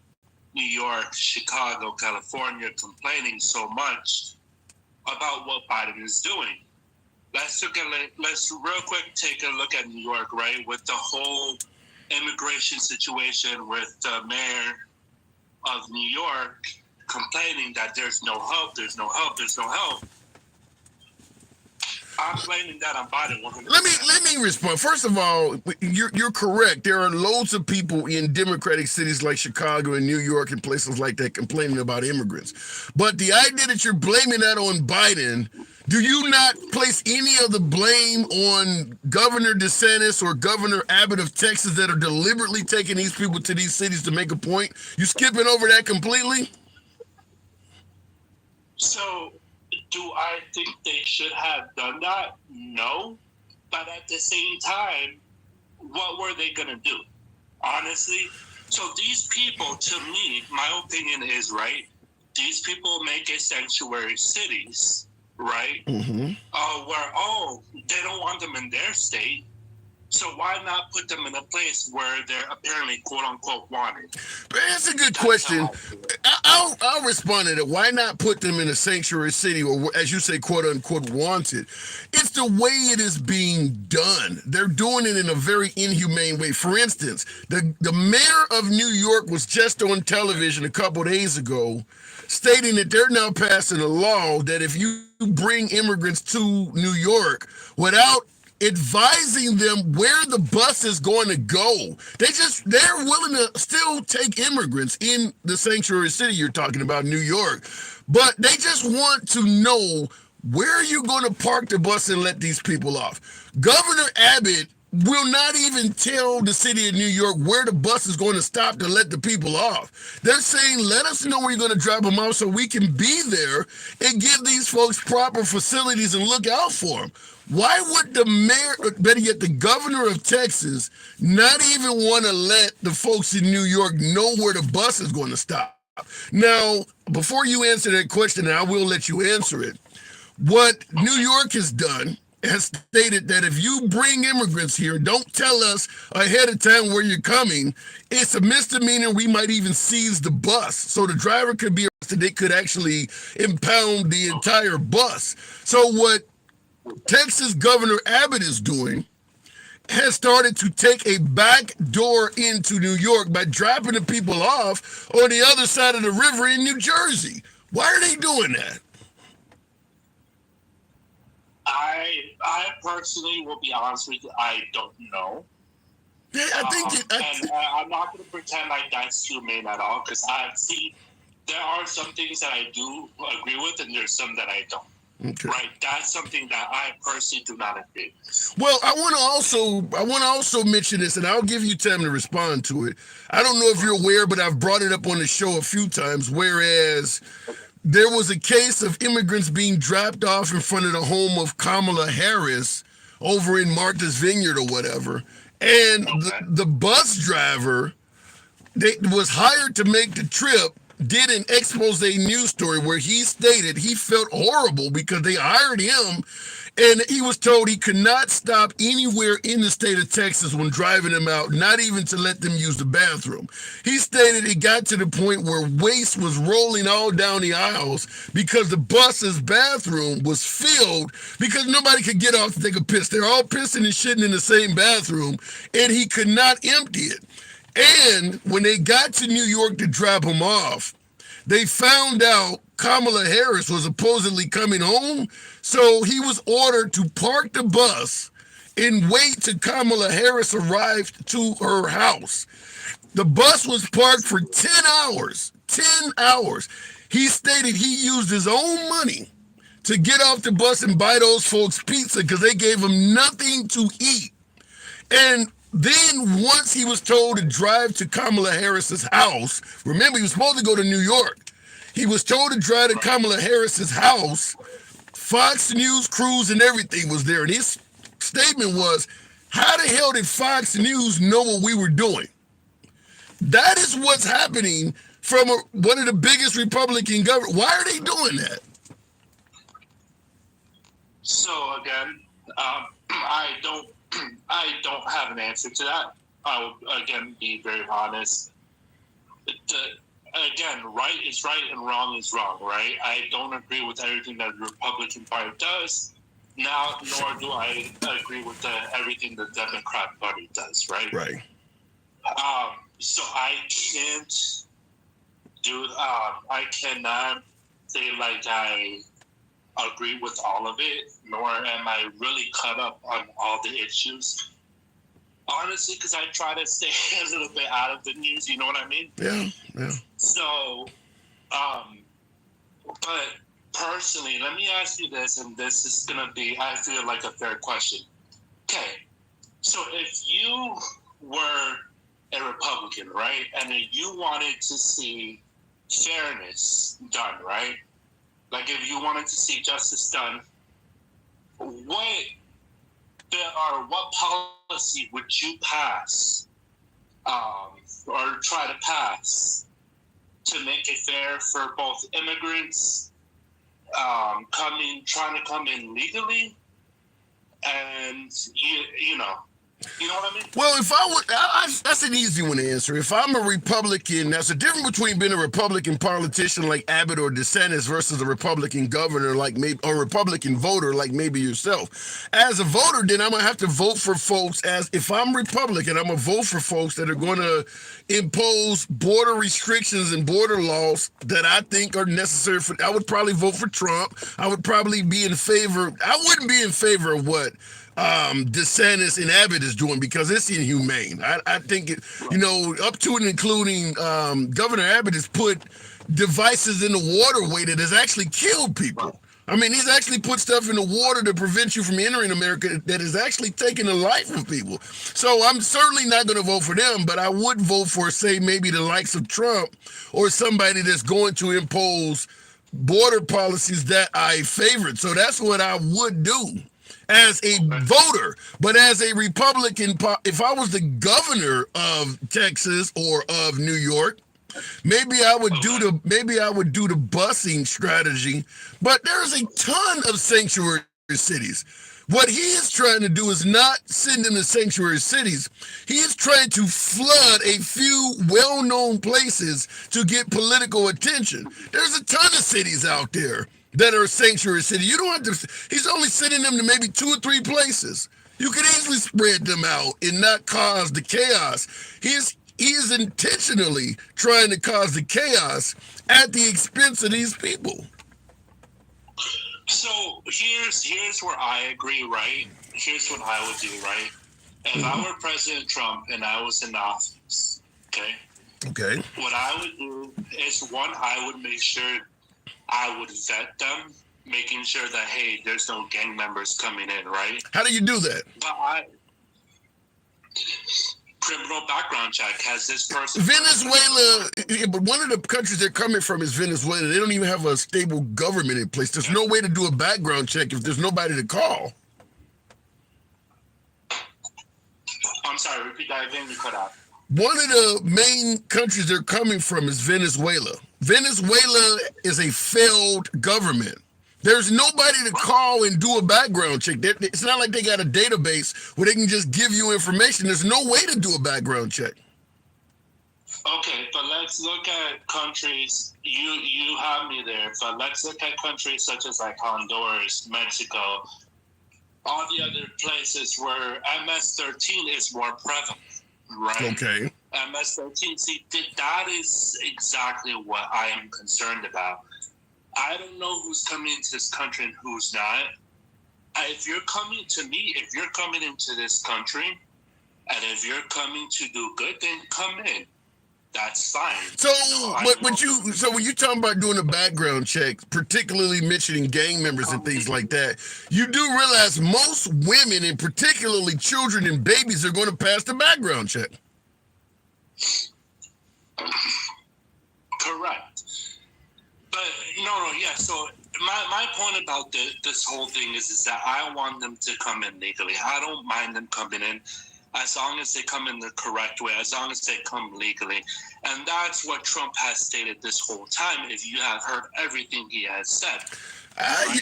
New York, Chicago, California complaining so much about what Biden is doing. Let's real quick take a look at New York, right? With the whole immigration situation with the mayor of New York complaining that there's no help. I'm blaming that on Biden 100%. Let me respond. First of all, you're correct. There are loads of people in Democratic cities like Chicago and New York and places like that complaining about immigrants. But the idea that you're blaming that on Biden, do you not place any of the blame on Governor DeSantis or Governor Abbott of Texas that are deliberately taking these people to these cities to make a point? You skipping over that completely? So, do I think they should have done that? No. But at the same time, what were they going to do? Honestly? So these people, to me, my opinion is, right, these people make it sanctuary cities, right? Mm-hmm. Where, they don't want them in their state. So why not put them in a place where they're apparently quote unquote wanted? But that's a good question. I'll respond to that. Why not put them in a sanctuary city or, as you say, quote unquote wanted? It's the way it is being done. They're doing it in a very inhumane way. For instance, the mayor of New York was just on television a couple days ago stating that they're now passing a law that if you bring immigrants to New York without advising them where the bus is going to go, they're willing to still take immigrants in the sanctuary city you're talking about, New York, but they just want to know where are you going to park the bus and let these people off. Governor Abbott will not even tell the city of New York where the bus is going to stop to let the people off. They're saying, let us know where you're going to drop them off so we can be there and give these folks proper facilities and look out for them. Why would the mayor, better yet, the governor of Texas, not even want to let the folks in New York know where the bus is going to stop? Now, before you answer that question, and I will let you answer it, what New York has done has stated that if you bring immigrants here, don't tell us ahead of time where you're coming, it's a misdemeanor. We might even seize the bus. So the driver could be arrested. They could actually impound the entire bus. So what Texas Governor Abbott is doing has started to take a back door into New York by dropping the people off on the other side of the river in New Jersey. Why are they doing that? I personally will be honest with you, I don't know. Yeah, I'm not going to pretend like that's humane at all, because I've seen there are some things that I do agree with, and there's some that I don't. Okay. Right, that's something that I personally do not agree with. Well, I want to also mention this, and I'll give you time to respond to it. I don't know if you're aware, but I've brought it up on the show a few times, whereas there was a case of immigrants being dropped off in front of the home of Kamala Harris over in Martha's Vineyard or whatever, and the bus driver was hired to make the trip, did an expose news story where he stated he felt horrible because they hired him and he was told he could not stop anywhere in the state of Texas when driving them out, not even to let them use the bathroom. He stated it got to the point where waste was rolling all down the aisles because the bus's bathroom was filled because nobody could get off to take a piss. They're all pissing and shitting in the same bathroom, and he could not empty it. And when they got to New York to drop him off, they found out Kamala Harris was supposedly coming home, so he was ordered to park the bus and wait till Kamala Harris arrived to her house. The bus was parked for 10 hours. 10 hours. He stated he used his own money to get off the bus and buy those folks pizza because they gave him nothing to eat. And then once he was told to drive to Kamala Harris's house, remember he was supposed to go to New York. He was told to drive to Kamala Harris's house. Fox News crews and everything was there. And his statement was, how the hell did Fox News know what we were doing? That is what's happening from one of the biggest Republican government. Why are they doing that? So again, I don't have an answer to that. I will again be very honest. again, right is right and wrong is wrong, right? I don't agree with everything that the Republican Party does. Now, nor do I agree with everything the Democrat Party does, right? Right. So I can't do. I cannot say like I agree with all of it, nor am I really caught up on all the issues. Honestly, because I try to stay a little bit out of the news. You know what I mean? Yeah. So, but personally, let me ask you this, and this is gonna be, I feel like, a fair question. Okay, so if you were a Republican, right, and you wanted to see fairness done, right, like if you wanted to see justice done, what policy would you pass, or try to pass, to make it fair for both immigrants trying to come in legally, and you know what I mean? Well, if I would, that's an easy one to answer. If I'm a Republican, that's the difference between being a Republican politician like Abbott or DeSantis versus a Republican governor like maybe, or Republican voter like maybe yourself. As a voter, then I'm gonna have to vote for folks. As if I'm Republican, I'm gonna vote for folks that are going to impose border restrictions and border laws that I think are necessary for. I would probably vote for Trump. I would probably be in favor. I wouldn't be in favor of what DeSantis and Abbott is doing because it's inhumane. I think it, up to and including Governor Abbott has put devices in the waterway that has actually killed people. I mean, he's actually put stuff in the water to prevent you from entering America that is actually taking the life of people. So I'm certainly not going to vote for them, but I would vote for, say, maybe the likes of Trump or somebody that's going to impose border policies that I favored. So that's what I would do as a voter. But as a Republican, if I was the governor of Texas or of New York, maybe I would do the busing strategy. But there's a ton of sanctuary cities. What he is trying to do is not send them to sanctuary cities. He is trying to flood a few well-known places to get political attention. There's a ton of cities out there that are a sanctuary city. You don't have to, he's only sending them to maybe 2 or 3 places. You could easily spread them out and not cause the chaos. He is intentionally trying to cause the chaos at the expense of these people. So here's where I agree, right? Here's what I would do, right? If I were President Trump and I was in office, okay? What I would do is, one, I would make sure I would vet them, making sure that, hey, there's no gang members coming in, right? How do you do that? Criminal background check. Has this person... Venezuela, but one of the countries they're coming from is Venezuela. They don't even have a stable government in place. There's no way to do a background check if there's nobody to call. I'm sorry, repeat that again, you cut out. One of the main countries they're coming from is Venezuela. Venezuela is a failed government. There's nobody to call and do a background check. It's not like they got a database where they can just give you information. There's no way to do a background check. Okay, but let's look at countries. You have me there, but let's look at countries such as like Honduras, Mexico, all the other places where MS-13 is more prevalent. Right. Okay. MS-13. See, that is exactly what I am concerned about. I don't know who's coming into this country and who's not. If you're coming to me, if you're coming into this country, and if you're coming to do good, then come in. That's fine. So, so when you talking about doing a background check, particularly mentioning gang members and things like that, you do realize most women, and particularly children and babies, are going to pass the background check. Correct. But yeah. So my point about this whole thing is that I want them to come in legally. I don't mind them coming in, as long as they come in the correct way, as long as they come legally. And that's what Trump has stated this whole time, if you have heard everything he has said.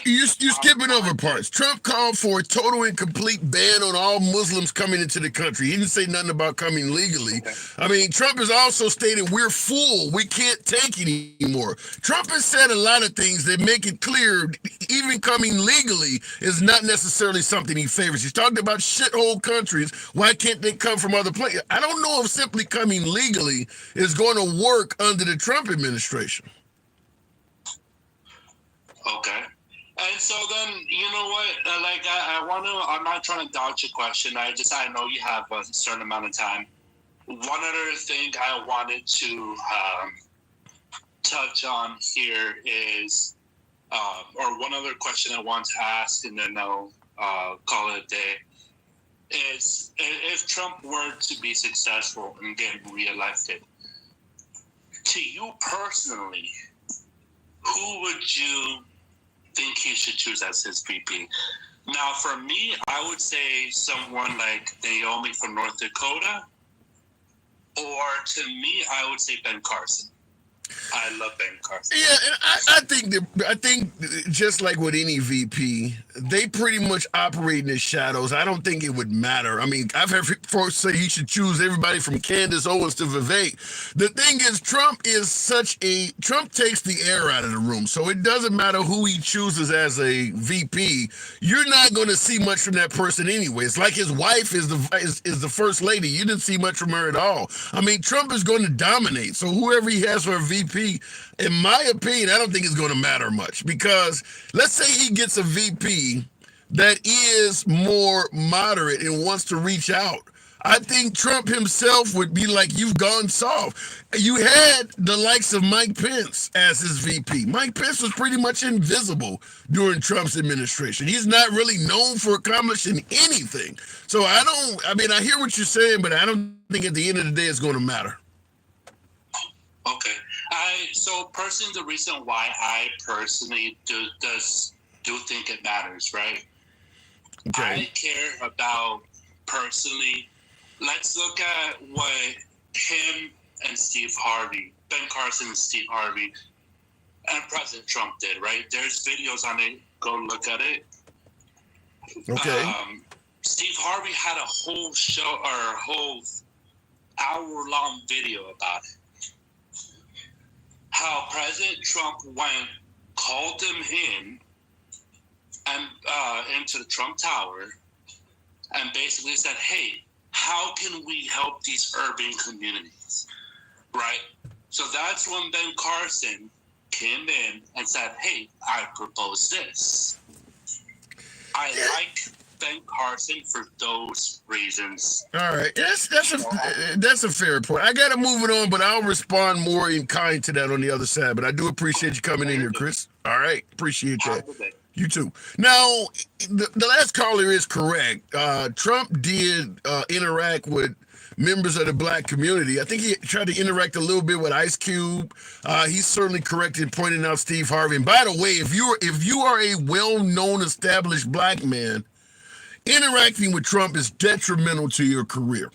You're skipping over parts. Trump called for a total and complete ban on all Muslims coming into the country. He didn't say nothing about coming legally. I mean, Trump has also stated we're full. We can't take it anymore. Trump has said a lot of things that make it clear even coming legally is not necessarily something he favors. He's talking about shithole countries. Why can't they come from other places? I don't know if simply coming legally is going to work under the Trump administration. Okay. And so then, you know what? I want to. I'm not trying to dodge a question. I know you have a certain amount of time. One other thing I wanted to touch on here is, or one other question I want to ask, and then I'll call it a day. Is if Trump were to be successful and get reelected, to you personally, who would you think he should choose as his VP? Now, for me, I would say someone like Naomi from North Dakota, or to me, I would say Ben Carson. I love Ben Carson. Yeah, and I think just like with any VP, they pretty much operate in the shadows. I don't think it would matter. I mean, I've heard folks say he should choose everybody from Candace Owens to Vivek. The thing is, Trump takes the air out of the room. So it doesn't matter who he chooses as a VP. You're not going to see much from that person anyway. It's like his wife is the first lady. You didn't see much from her at all. I mean, Trump is going to dominate. So whoever he has for a VP, in my opinion, I don't think it's going to matter much, because let's say he gets a VP that is more moderate and wants to reach out. I think Trump himself would be like, you've gone soft. You had the likes of Mike Pence as his VP. Mike Pence was pretty much invisible during Trump's administration. He's not really known for accomplishing anything. So I hear what you're saying, but I don't think at the end of the day it's going to matter. Okay. So personally, the reason why I personally do think it matters, right? Okay. I care about personally. Let's look at what him and Steve Harvey, Ben Carson and Steve Harvey, and President Trump did, right? There's videos on it. Go look at it. Okay. Steve Harvey had a whole show or a whole hour-long video about it. How President Trump called him in and into the Trump Tower and basically said, hey, how can we help these urban communities, right? So that's when Ben Carson came in and said, hey, I propose this. I like Ben Carson for those reasons. All right, that's a fair point. I got to move it on, but I'll respond more in kind to that on the other side. But I do appreciate you coming in here, Chris. All right, appreciate that. You too. Now, the last caller is correct. Trump did interact with members of the black community. I think he tried to interact a little bit with Ice Cube. He's certainly correct in pointing out Steve Harvey. And by the way, if you are a well-known established black man, interacting with Trump is detrimental to your career.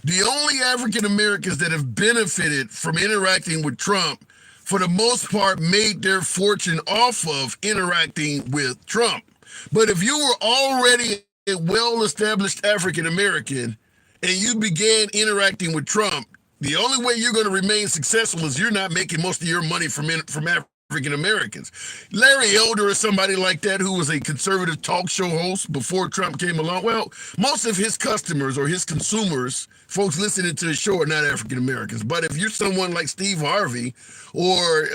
The only African Americans that have benefited from interacting with Trump, for the most part, made their fortune off of interacting with Trump. But if you were already a well-established African American and you began interacting with Trump, the only way you're going to remain successful is you're not making most of your money from African Americans. Larry Elder or somebody like that, who was a conservative talk show host before Trump came along. Well, most of his customers or his consumers, folks listening to the show, are not African Americans. But if you're someone like Steve Harvey or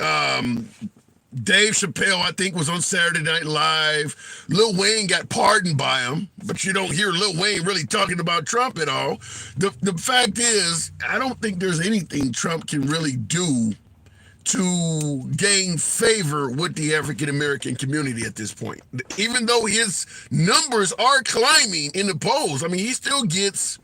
Dave Chappelle, I think, was on Saturday Night Live. Lil Wayne got pardoned by him, but you don't hear Lil Wayne really talking about Trump at all. The fact is, I don't think there's anything Trump can really do to gain favor with the African American community at this point. Even though his numbers are climbing in the polls, I mean, he still gets,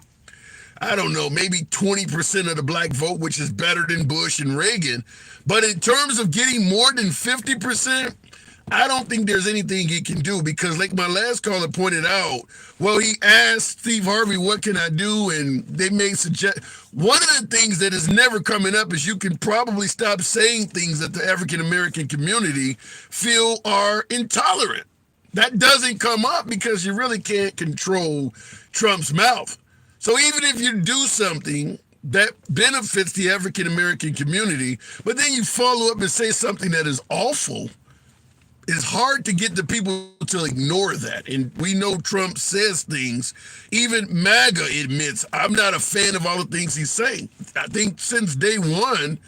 I don't know, maybe 20% of the black vote, which is better than Bush and Reagan. But in terms of getting more than 50%, I don't think there's anything he can do because, like my last caller pointed out, well, he asked Steve Harvey, what can I do? And they may suggest, one of the things that is never coming up is you can probably stop saying things that the African-American community feel are intolerant. That doesn't come up because you really can't control Trump's mouth. So even if you do something that benefits the African-American community, but then you follow up and say something that is awful, it's hard to get the people to ignore that. And we know Trump says things. Even MAGA admits, I'm not a fan of all the things he's saying. I think since day one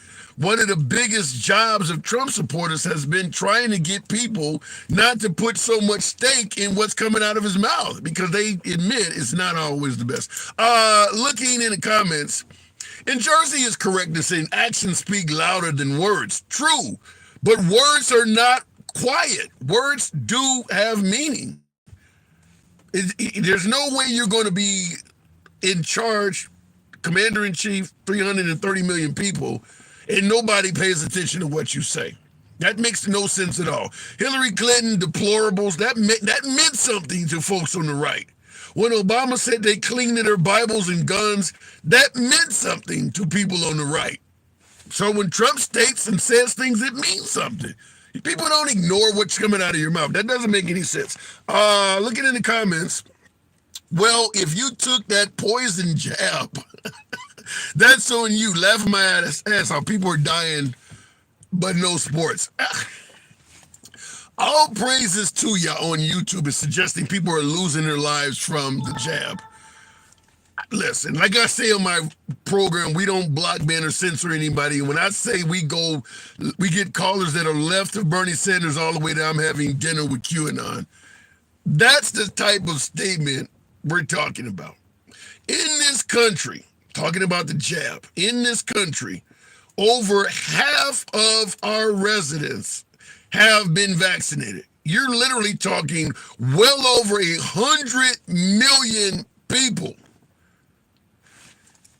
of the biggest jobs of Trump supporters has been trying to get people not to put so much stake in what's coming out of his mouth because they admit it's not always the best. Looking in the comments, and Jersey is correct in saying actions speak louder than words. True, but words are not quiet. Words do have meaning. There's no way you're going to be in charge, commander-in-chief, 330 million people, and nobody pays attention to what you say. That makes no sense at all. Hillary Clinton, deplorables, that meant something to folks on the right. When Obama said they cleaned their Bibles and guns, that meant something to people on the right. So when Trump states and says things, it means something. People don't ignore what's coming out of your mouth. That doesn't make any sense. Looking in the comments, well, if you took that poison jab, that's on you. Laughing my ass off. People are dying, but no sports. All praises to you on YouTube is suggesting people are losing their lives from the jab. Listen, like I say on my program, we don't block, ban, or censor anybody. When I say we get callers that are left of Bernie Sanders all the way to I'm having dinner with QAnon. That's the type of statement we're talking about. In this country, talking about the jab, in this country, over half of our residents have been vaccinated. You're literally talking well over 100 million people.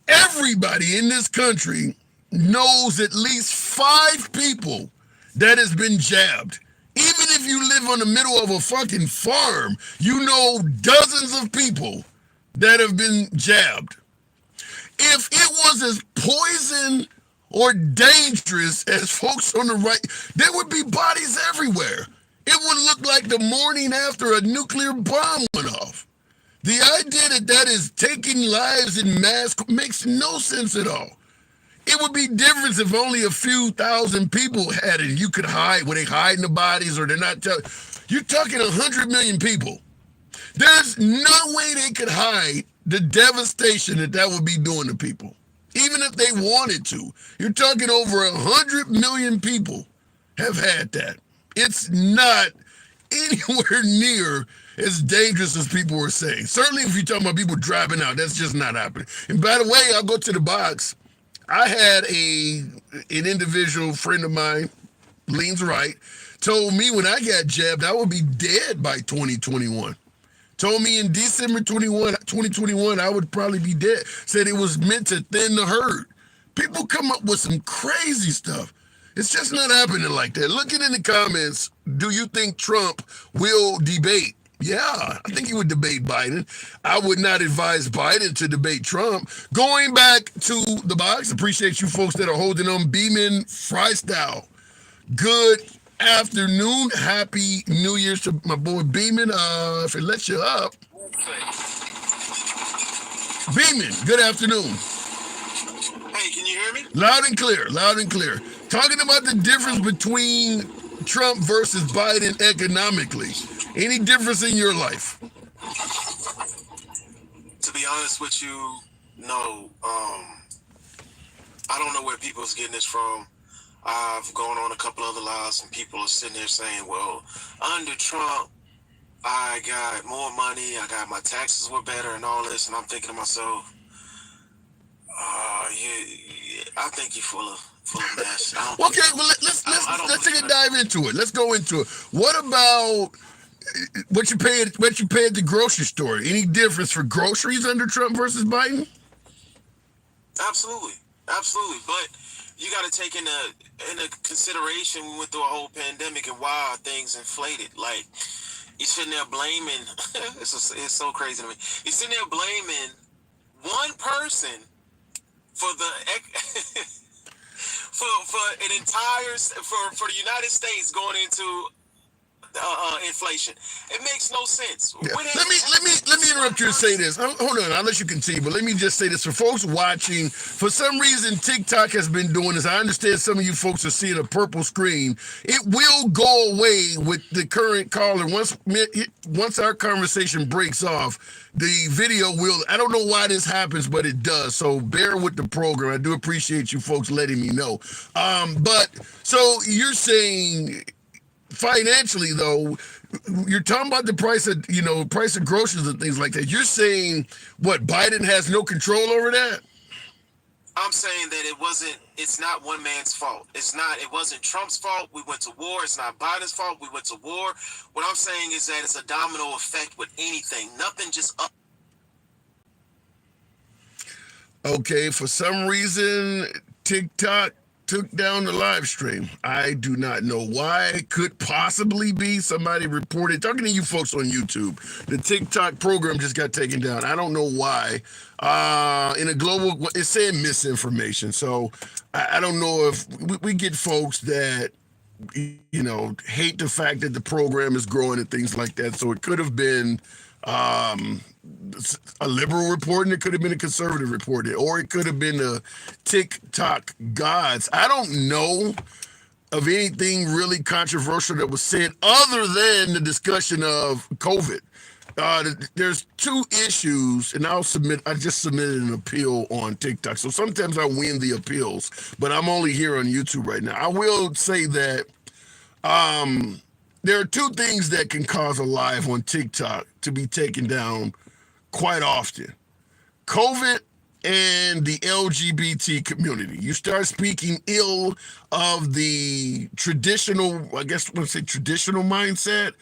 Everybody in this country knows at least 5 people that has been jabbed. Even if you live on the middle of a fucking farm, you know dozens of people that have been jabbed. If it was as poison or dangerous as folks on the right, there would be bodies everywhere. It would look like the morning after a nuclear bomb went off. The idea that is taking lives in mass makes no sense at all. It would be different if only a few thousand people had it. You could hide. Were they hiding the bodies or they're not telling? You're talking 100 million people. There's no way they could hide the devastation that would be doing to people. Even if they wanted to. You're talking over 100 million people have had that. It's not anywhere near as dangerous as people were saying. Certainly if you're talking about people driving out, that's just not happening. And by the way, I'll go to the box. I had an individual friend of mine, leans right, told me when I got jabbed, I would be dead by 2021. Told me in December 2021, I would probably be dead. Said it was meant to thin the herd. People come up with some crazy stuff. It's just not happening like that. Looking in the comments, do you think Trump will debate? Yeah, I think he would debate Biden. I would not advise Biden to debate Trump. Going back to the box, appreciate you folks that are holding on. Beeman Freestyle. Good afternoon. Happy New Year's to my boy Beeman. If it lets you up. Beeman, good afternoon. Hey, can you hear me? Loud and clear, loud and clear. Talking about the difference between Trump versus Biden economically. Any difference in your life? To be honest with you, no. I don't know where people's getting this from. I've gone on a couple other lives and people are sitting there saying, well, under Trump, I got more money, my taxes were better and all this, and I'm thinking to myself, I think you're full of mess. Okay, well let's take a dive into it. Let's go into it. What about what you paid at the grocery store? Any difference for groceries under Trump versus Biden? Absolutely. But you got to take into consideration we went through a whole pandemic and why things inflated. Like, you're sitting there blaming. It's so crazy to me. You're sitting there blaming one person for the for an entire for the United States going into inflation. It makes no sense. Yeah. Let me interrupt you and say this. Hold on, I'll let you continue, but let me just say this for folks watching. For some reason, TikTok has been doing this. I understand some of you folks are seeing a purple screen. It will go away with the current caller once our conversation breaks off. The video will. I don't know why this happens, but it does. So bear with the program. I do appreciate you folks letting me know. But so you're saying, financially, though, you're talking about the price of groceries and things like that. You're saying what, Biden has no control over that? I'm saying that it's not one man's fault. It wasn't Trump's fault. We went to war. It's not Biden's fault. We went to war. What I'm saying is that it's a domino effect with anything. Nothing just up. Okay, for some reason, TikTok took down the live stream. I do not know why. It could possibly be somebody reported. Talking to you folks on YouTube, the TikTok program just got taken down. I don't know why. In a global, it's saying misinformation. So I don't know if we get folks that, hate the fact that the program is growing and things like that. So it could have been a liberal report, and it could have been a conservative report, or it could have been a TikTok gods. I don't know of anything really controversial that was said other than the discussion of COVID. There's two issues, and I just submitted an appeal on TikTok. So sometimes I win the appeals, but I'm only here on YouTube right now. I will say that there are two things that can cause a live on TikTok to be taken down quite often: COVID and the LGBT community. You start speaking ill of the traditional, I guess let's say traditional mindset,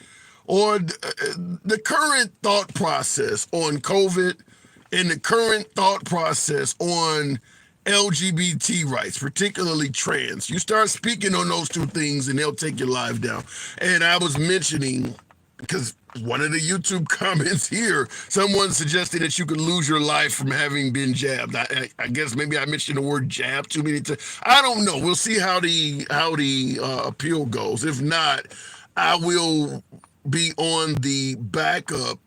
or the current thought process on COVID and the current thought process on LGBT rights, particularly trans. You start speaking on those two things and they'll take your live down. And I was mentioning, because one of the YouTube comments here, someone suggested that you could lose your life from having been jabbed. I guess maybe I mentioned the word jab too many times. I don't know. We'll see how the appeal goes. If not, I will be on the backup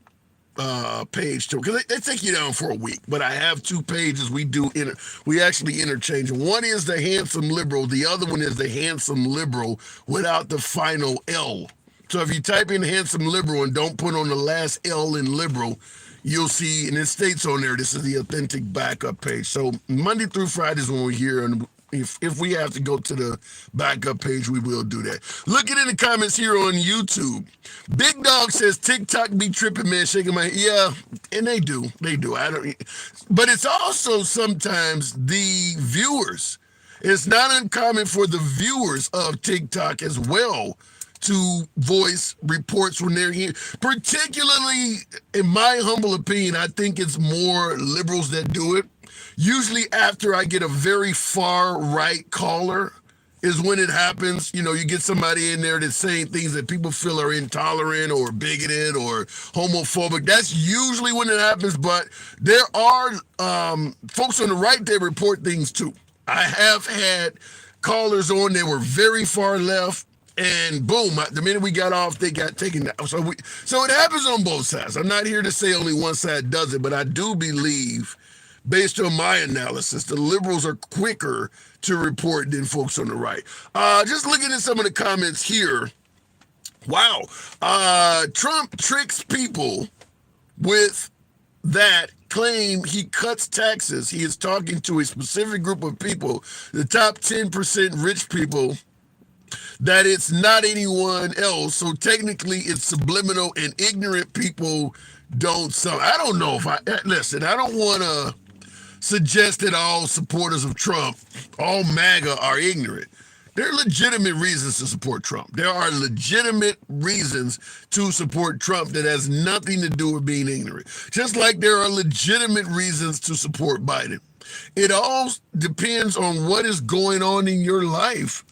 page too, because they take you down for a week. But I have two pages we actually interchange. One is the handsome liberal. The other one is the handsome liberal without the final L. So if you type in handsome liberal and don't put on the last L in liberal, you'll see, and it states on there, this is the authentic backup page. So Monday through Friday is when we're here, and if we have to go to the backup page, we will do that. Looking in the comments here on YouTube, Big Dog says TikTok be tripping, man. Shaking my head. Yeah, and they do. But it's also sometimes the viewers. It's not uncommon for the viewers of TikTok as well to voice reports when they're here. Particularly, in my humble opinion, I think it's more liberals that do it. Usually after I get a very far right caller is when it happens. You get somebody in there that's saying things that people feel are intolerant or bigoted or homophobic. That's usually when it happens, but there are folks on the right that report things too. I have had callers on that were very far left, and boom, the minute we got off, they got taken down. So it happens on both sides. I'm not here to say only one side does it, but I do believe, based on my analysis, the liberals are quicker to report than folks on the right. Just looking at some of the comments here. Wow. Trump tricks people with that claim he cuts taxes. He is talking to a specific group of people, the top 10% rich people, that it's not anyone else. So technically it's subliminal, and ignorant people don't. So I don't know if I don't want to suggest that all supporters of Trump, all MAGA, are ignorant. There are legitimate reasons to support Trump. There are legitimate reasons to support Trump that has nothing to do with being ignorant. Just like there are legitimate reasons to support Biden. It all depends on what is going on in your life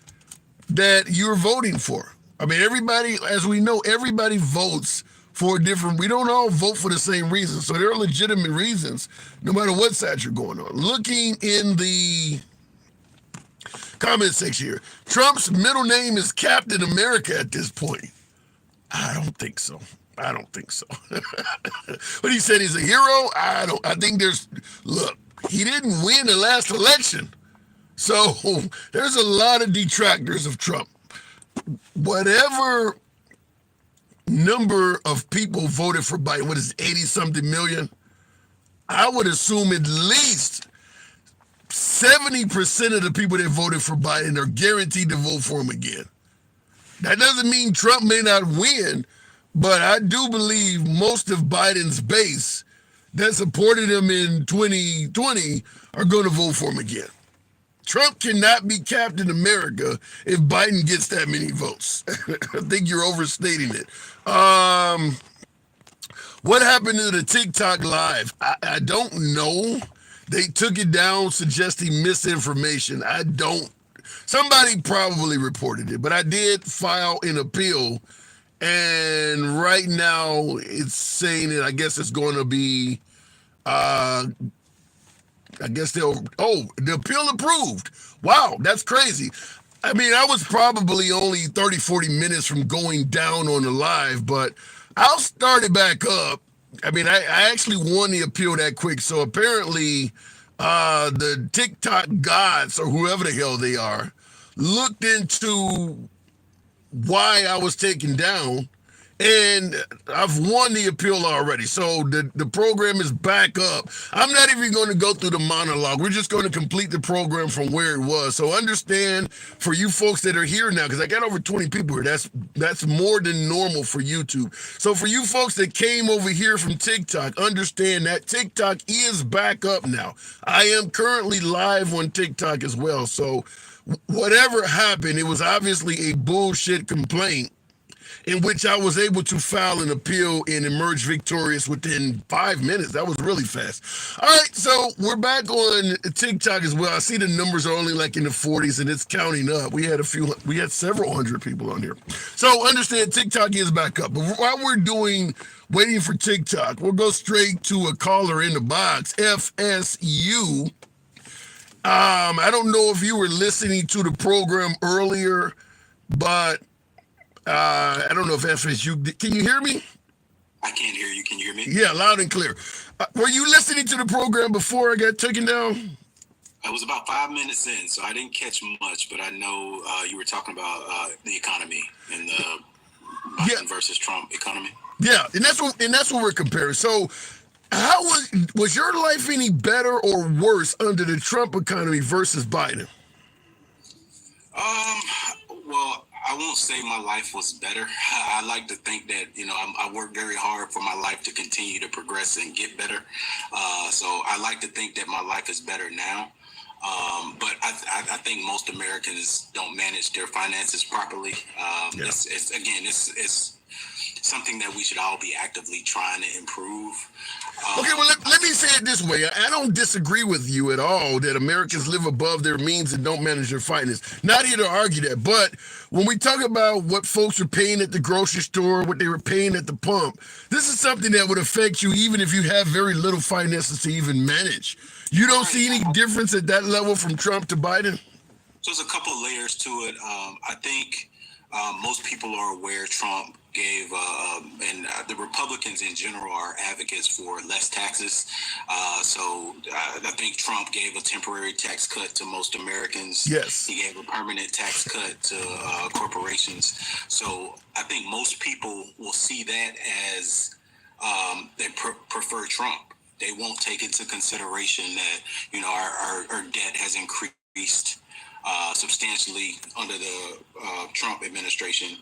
that you're voting for. I mean, everybody, as we know, everybody votes for different. We don't all vote for the same reasons. So there are legitimate reasons, no matter what side you're going on. Looking in the comment section here, Trump's middle name is Captain America at this point. I don't think so. But he said he's a hero. I think look, he didn't win the last election. So there's a lot of detractors of Trump. Whatever number of people voted for Biden, what is it, 80-something million? I would assume at least 70% of the people that voted for Biden are guaranteed to vote for him again. That doesn't mean Trump may not win, but I do believe most of Biden's base that supported him in 2020 are going to vote for him again. Trump cannot be Captain America if Biden gets that many votes. I think you're overstating it. What happened to the TikTok live? I don't know. They took it down suggesting misinformation. Somebody probably reported it, but I did file an appeal, and right now it's saying that I guess it's going to be, the appeal approved. Wow, that's crazy. I mean, I was probably only 30, 40 minutes from going down on the live, but I'll start it back up. I mean, I actually won the appeal that quick. So apparently the TikTok gods, or whoever the hell they are, looked into why I was taken down, and I've won the appeal already. So the program is back up. I'm not even going to go through the monologue. We're just going to complete the program from where it was. So understand, for you folks that are here now, because I got over 20 people here, that's more than normal for YouTube. So for you folks that came over here from TikTok, understand that TikTok is back up now. I am currently live on TikTok as well. So whatever happened, it was obviously a bullshit complaint in which I was able to file an appeal and emerge victorious within 5 minutes. That was really fast. All right, so we're back on TikTok as well. I see the numbers are only like in the 40s, and it's counting up. We had several hundred people on here. So understand, TikTok is back up. But while we're waiting for TikTok, we'll go straight to a caller in the box, FSU. I don't know if you were listening to the program earlier, but I don't know if FSU, can you hear me? I can't hear you. Can you hear me? Yeah, loud and clear. Were you listening to the program before I got taken down? I was about 5 minutes in, so I didn't catch much, but I know you were talking about the economy and the Biden versus Trump economy. Yeah, and that's what we're comparing. So how was your life any better or worse under the Trump economy versus Biden? Well, I won't say my life was better. I like to think that, I worked very hard for my life to continue to progress and get better. So I like to think that my life is better now. But I think most Americans don't manage their finances properly. It's something that we should all be actively trying to improve. Okay, well, let me say it this way. I don't disagree with you at all that Americans live above their means and don't manage their finances. Not here to argue that, but when we talk about what folks are paying at the grocery store, what they were paying at the pump, this is something that would affect you even if you have very little finances to even manage. You don't see any difference at that level from Trump to Biden? So there's a couple of layers to it. I think most people are aware Trump gave, and the Republicans in general are advocates for less taxes. So I think Trump gave a temporary tax cut to most Americans. Yes. He gave a permanent tax cut to corporations. So I think most people will see that as they prefer Trump. They won't take into consideration that, our debt has increased substantially under the Trump administration.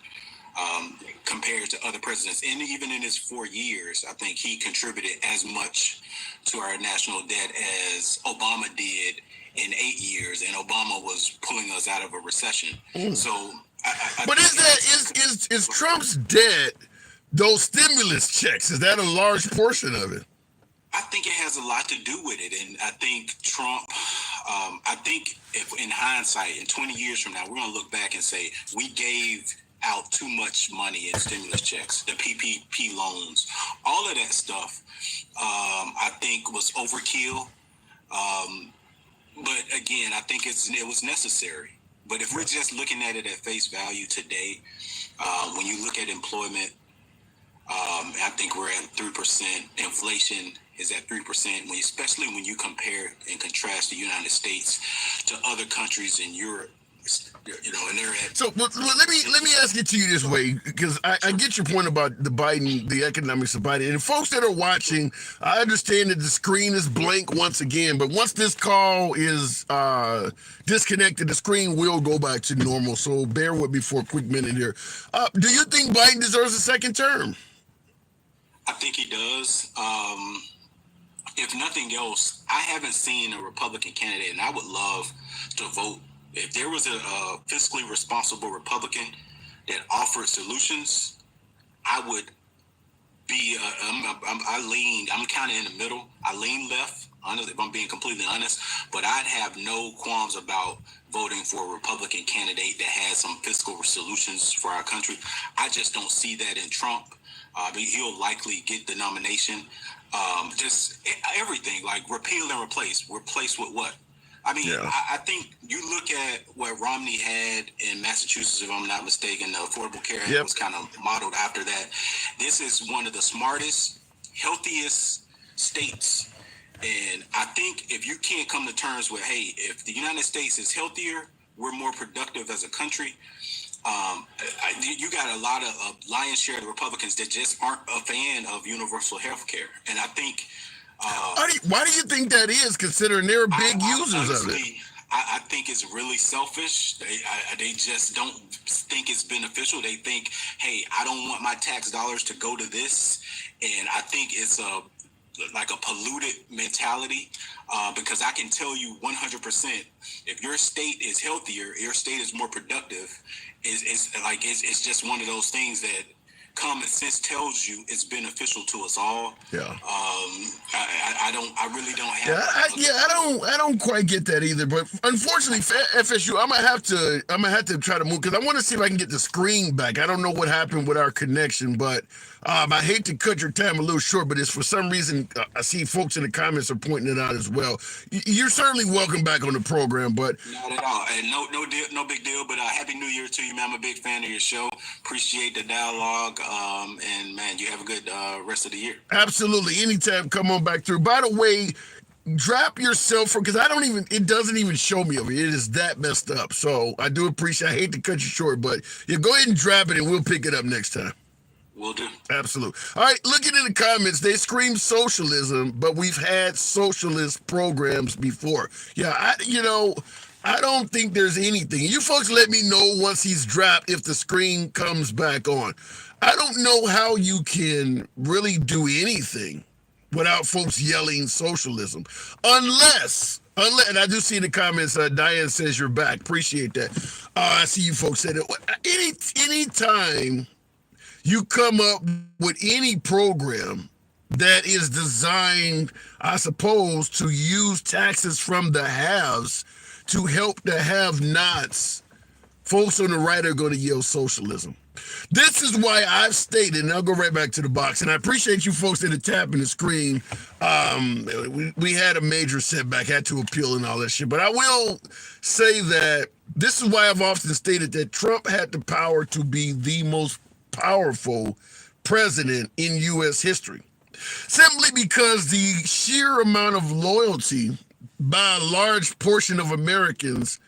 Compared to other presidents, and even in his 4 years, I think he contributed as much to our national debt as Obama did in 8 years, and Obama was pulling us out of a recession. So, but is Trump's debt those stimulus checks? Is that a large portion of it? I think it has a lot to do with it, and I think Trump. I think if in hindsight, in 20 years from now, we're going to look back and say we gave out too much money in stimulus checks, the PPP loans, all of that stuff. I think was overkill. But again, I think it was necessary. But if we're just looking at it at face value today, when you look at employment, I think we're at 3%. Inflation is at 3%, especially when you compare and contrast the United States to other countries in Europe. And they're at. So let me ask it to you this way, because I get your point about the economics of Biden. And folks that are watching, I understand that the screen is blank once again, but once this call is disconnected, the screen will go back to normal. So bear with me for a quick minute here. Do you think Biden deserves a second term? I think he does. If nothing else, I haven't seen a Republican candidate, and I would love to vote. If there was a fiscally responsible Republican that offered solutions, I would be. I'm kind of in the middle. I lean left, honestly, if I'm being completely honest. But I'd have no qualms about voting for a Republican candidate that has some fiscal solutions for our country. I just don't see that in Trump. He'll likely get the nomination. Just everything, like repeal and replace. Replace with what? I mean, yeah. I think you look at what Romney had in Massachusetts, if I'm not mistaken, the Affordable Care Act was kind of modeled after that. This is one of the smartest, healthiest states. And I think if you can't come to terms with, hey, if the United States is healthier, we're more productive as a country. You got a lot of lion's share of the Republicans that just aren't a fan of universal health care. And I think... why do you think that is, considering they're big users of it? I think it's really selfish. They just don't think it's beneficial. They think, hey, I don't want my tax dollars to go to this. And I think it's like a polluted mentality, because I can tell you 100%, if your state is healthier, your state is more productive. It's just one of those things that common sense tells you it's beneficial to us all. Yeah. I really don't have. I don't quite get that either. But unfortunately, FSU, I'm gonna have to try to move, because I want to see if I can get the screen back. I don't know what happened with our connection, but I hate to cut your time a little short, but it's for some reason I see folks in the comments are pointing it out as well. You're certainly welcome back on the program, but not at all. And no big deal. But Happy New Year to you, man. I'm a big fan of your show. Appreciate the dialogue. And man, you have a good rest of the year. Absolutely. Anytime, come on back through. By the way, drop yourself, because it doesn't even show me over here. It is that messed up. So I do appreciate, I hate to cut you short, but go ahead and drop it and we'll pick it up next time. Will do. Absolutely. All right, looking in the comments, they scream socialism, but we've had socialist programs before. Yeah, I don't think there's anything. You folks let me know once he's dropped if the screen comes back on. I don't know how you can really do anything without folks yelling socialism. Unless, and I do see in the comments, Diane says you're back. Appreciate that. I see you folks said it. Anytime you come up with any program that is designed, I suppose, to use taxes from the haves to help the have-nots, folks on the right are going to yell socialism. This is why I've stated, and I'll go right back to the box, and I appreciate you folks that are tapping the screen. We had a major setback, had to appeal and all that shit, but I will say that this is why I've often stated that Trump had the power to be the most powerful president in U.S. history, simply because the sheer amount of loyalty by a large portion of Americans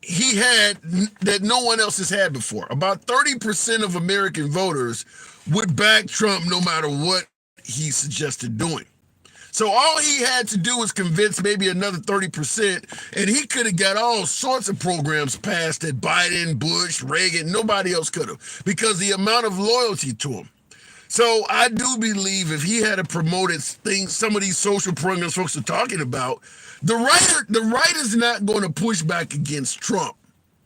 he had that no one else has had before. About 30% of American voters would back Trump no matter what he suggested doing. So all he had to do was convince maybe another 30%, and he could have got all sorts of programs passed that Biden, Bush, Reagan, nobody else could have, because the amount of loyalty to him. So I do believe if he had promoted things, some of these social programs folks are talking about, the right is not going to push back against Trump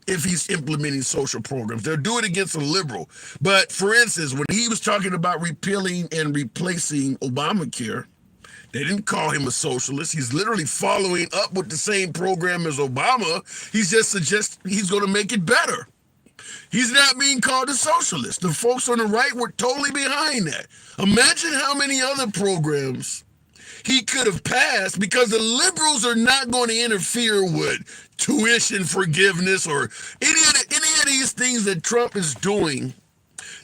if he's implementing social programs. They'll do it against a liberal. But for instance, when he was talking about repealing and replacing Obamacare, They didn't call him a socialist. He's literally following up with the same program as Obama. He's just suggesting he's going to make it better. He's not being called a socialist. The folks on the right were totally behind that. Imagine how many other programs he could have passed, because the liberals are not going to interfere with tuition forgiveness or any of these things that Trump is doing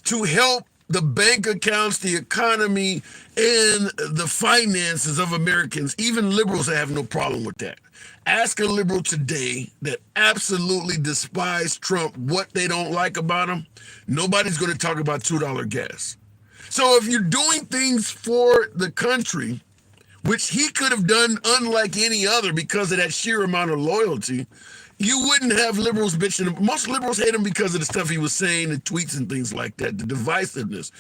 to help the bank accounts, the economy, and the finances of Americans. Even liberals have no problem with that. Ask a liberal today that absolutely despises Trump what they don't like about him. Nobody's going to talk about $2 gas. So if you're doing things for the country, which he could have done unlike any other because of that sheer amount of loyalty, you wouldn't have liberals bitching. Most liberals hate him because of the stuff he was saying, the tweets and things like that, the divisiveness.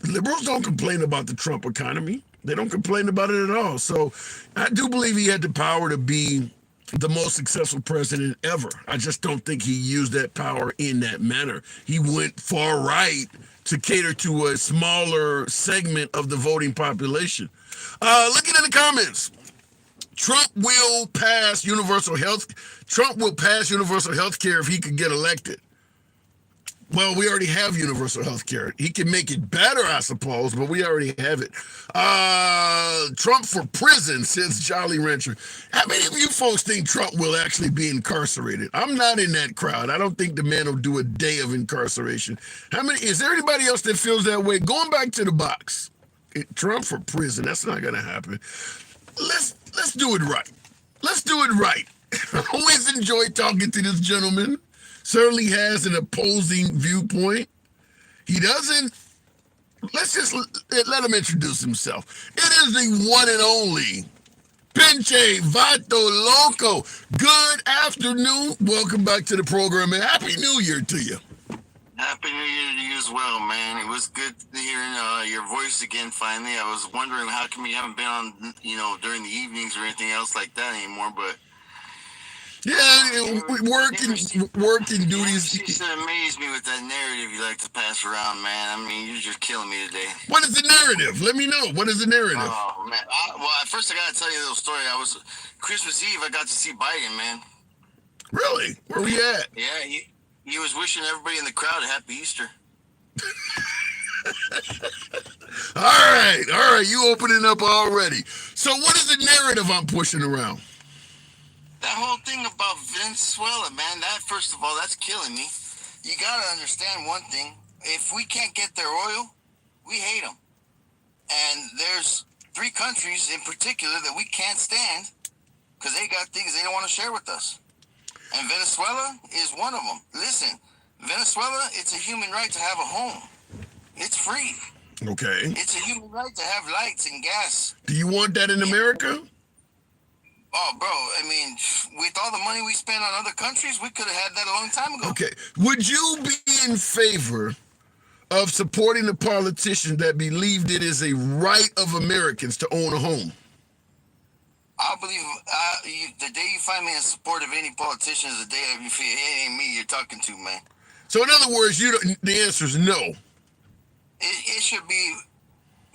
Liberals don't complain about the Trump economy. They don't complain about it at all. So I do believe he had the power to be the most successful president ever. I just don't think he used that power in that manner. He went far right to cater to a smaller segment of the voting population. Looking at the comments, Trump will pass universal health. Trump will pass universal health care if he could get elected. Well, we already have universal health care. He can make it better, I suppose, but we already have it. Trump for prison, says Jolly Rancher. How many of you folks think Trump will actually be incarcerated? I'm not in that crowd. I don't think the man will do a day of incarceration. Is there anybody else that feels that way? Going back to the box. Trump for prison, that's not going to happen. Let's do it right. Let's do it right. I always enjoy talking to this gentleman. Certainly has an opposing viewpoint. He doesn't. Let's just let him introduce himself. It is the one and only Pinche Vato Loco. Good afternoon. Welcome back to the program, and Happy New Year to you. Happy New Year to you as well, man. It was good hearing your voice again finally. I was wondering how come you haven't been on, during the evenings or anything else like that anymore, but yeah, working duties. You used to amaze me with that narrative you like to pass around, man. I mean, you're just killing me today. What is the narrative? Let me know. What is the narrative? Oh, man. First I got to tell you a little story. Christmas Eve, I got to see Biden, man. Really? Where we at? Yeah, he was wishing everybody in the crowd a happy Easter. All right. You opening up already. So what is the narrative I'm pushing around? That whole thing about Venezuela, man, first of all, that's killing me. You got to understand one thing. If we can't get their oil, we hate them. And there's 3 countries in particular that we can't stand because they got things they don't want to share with us. And Venezuela is one of them. Listen, Venezuela, it's a human right to have a home. It's free. Okay. It's a human right to have lights and gas. Do you want that in America? Oh, bro, I mean, with all the money we spend on other countries, we could have had that a long time ago. Okay. Would you be in favor of supporting a politician that believed it is a right of Americans to own a home? I believe the day you find me in support of any politician is the day you feel it ain't me you're talking to, man. So in other words, the answer is no. It should be,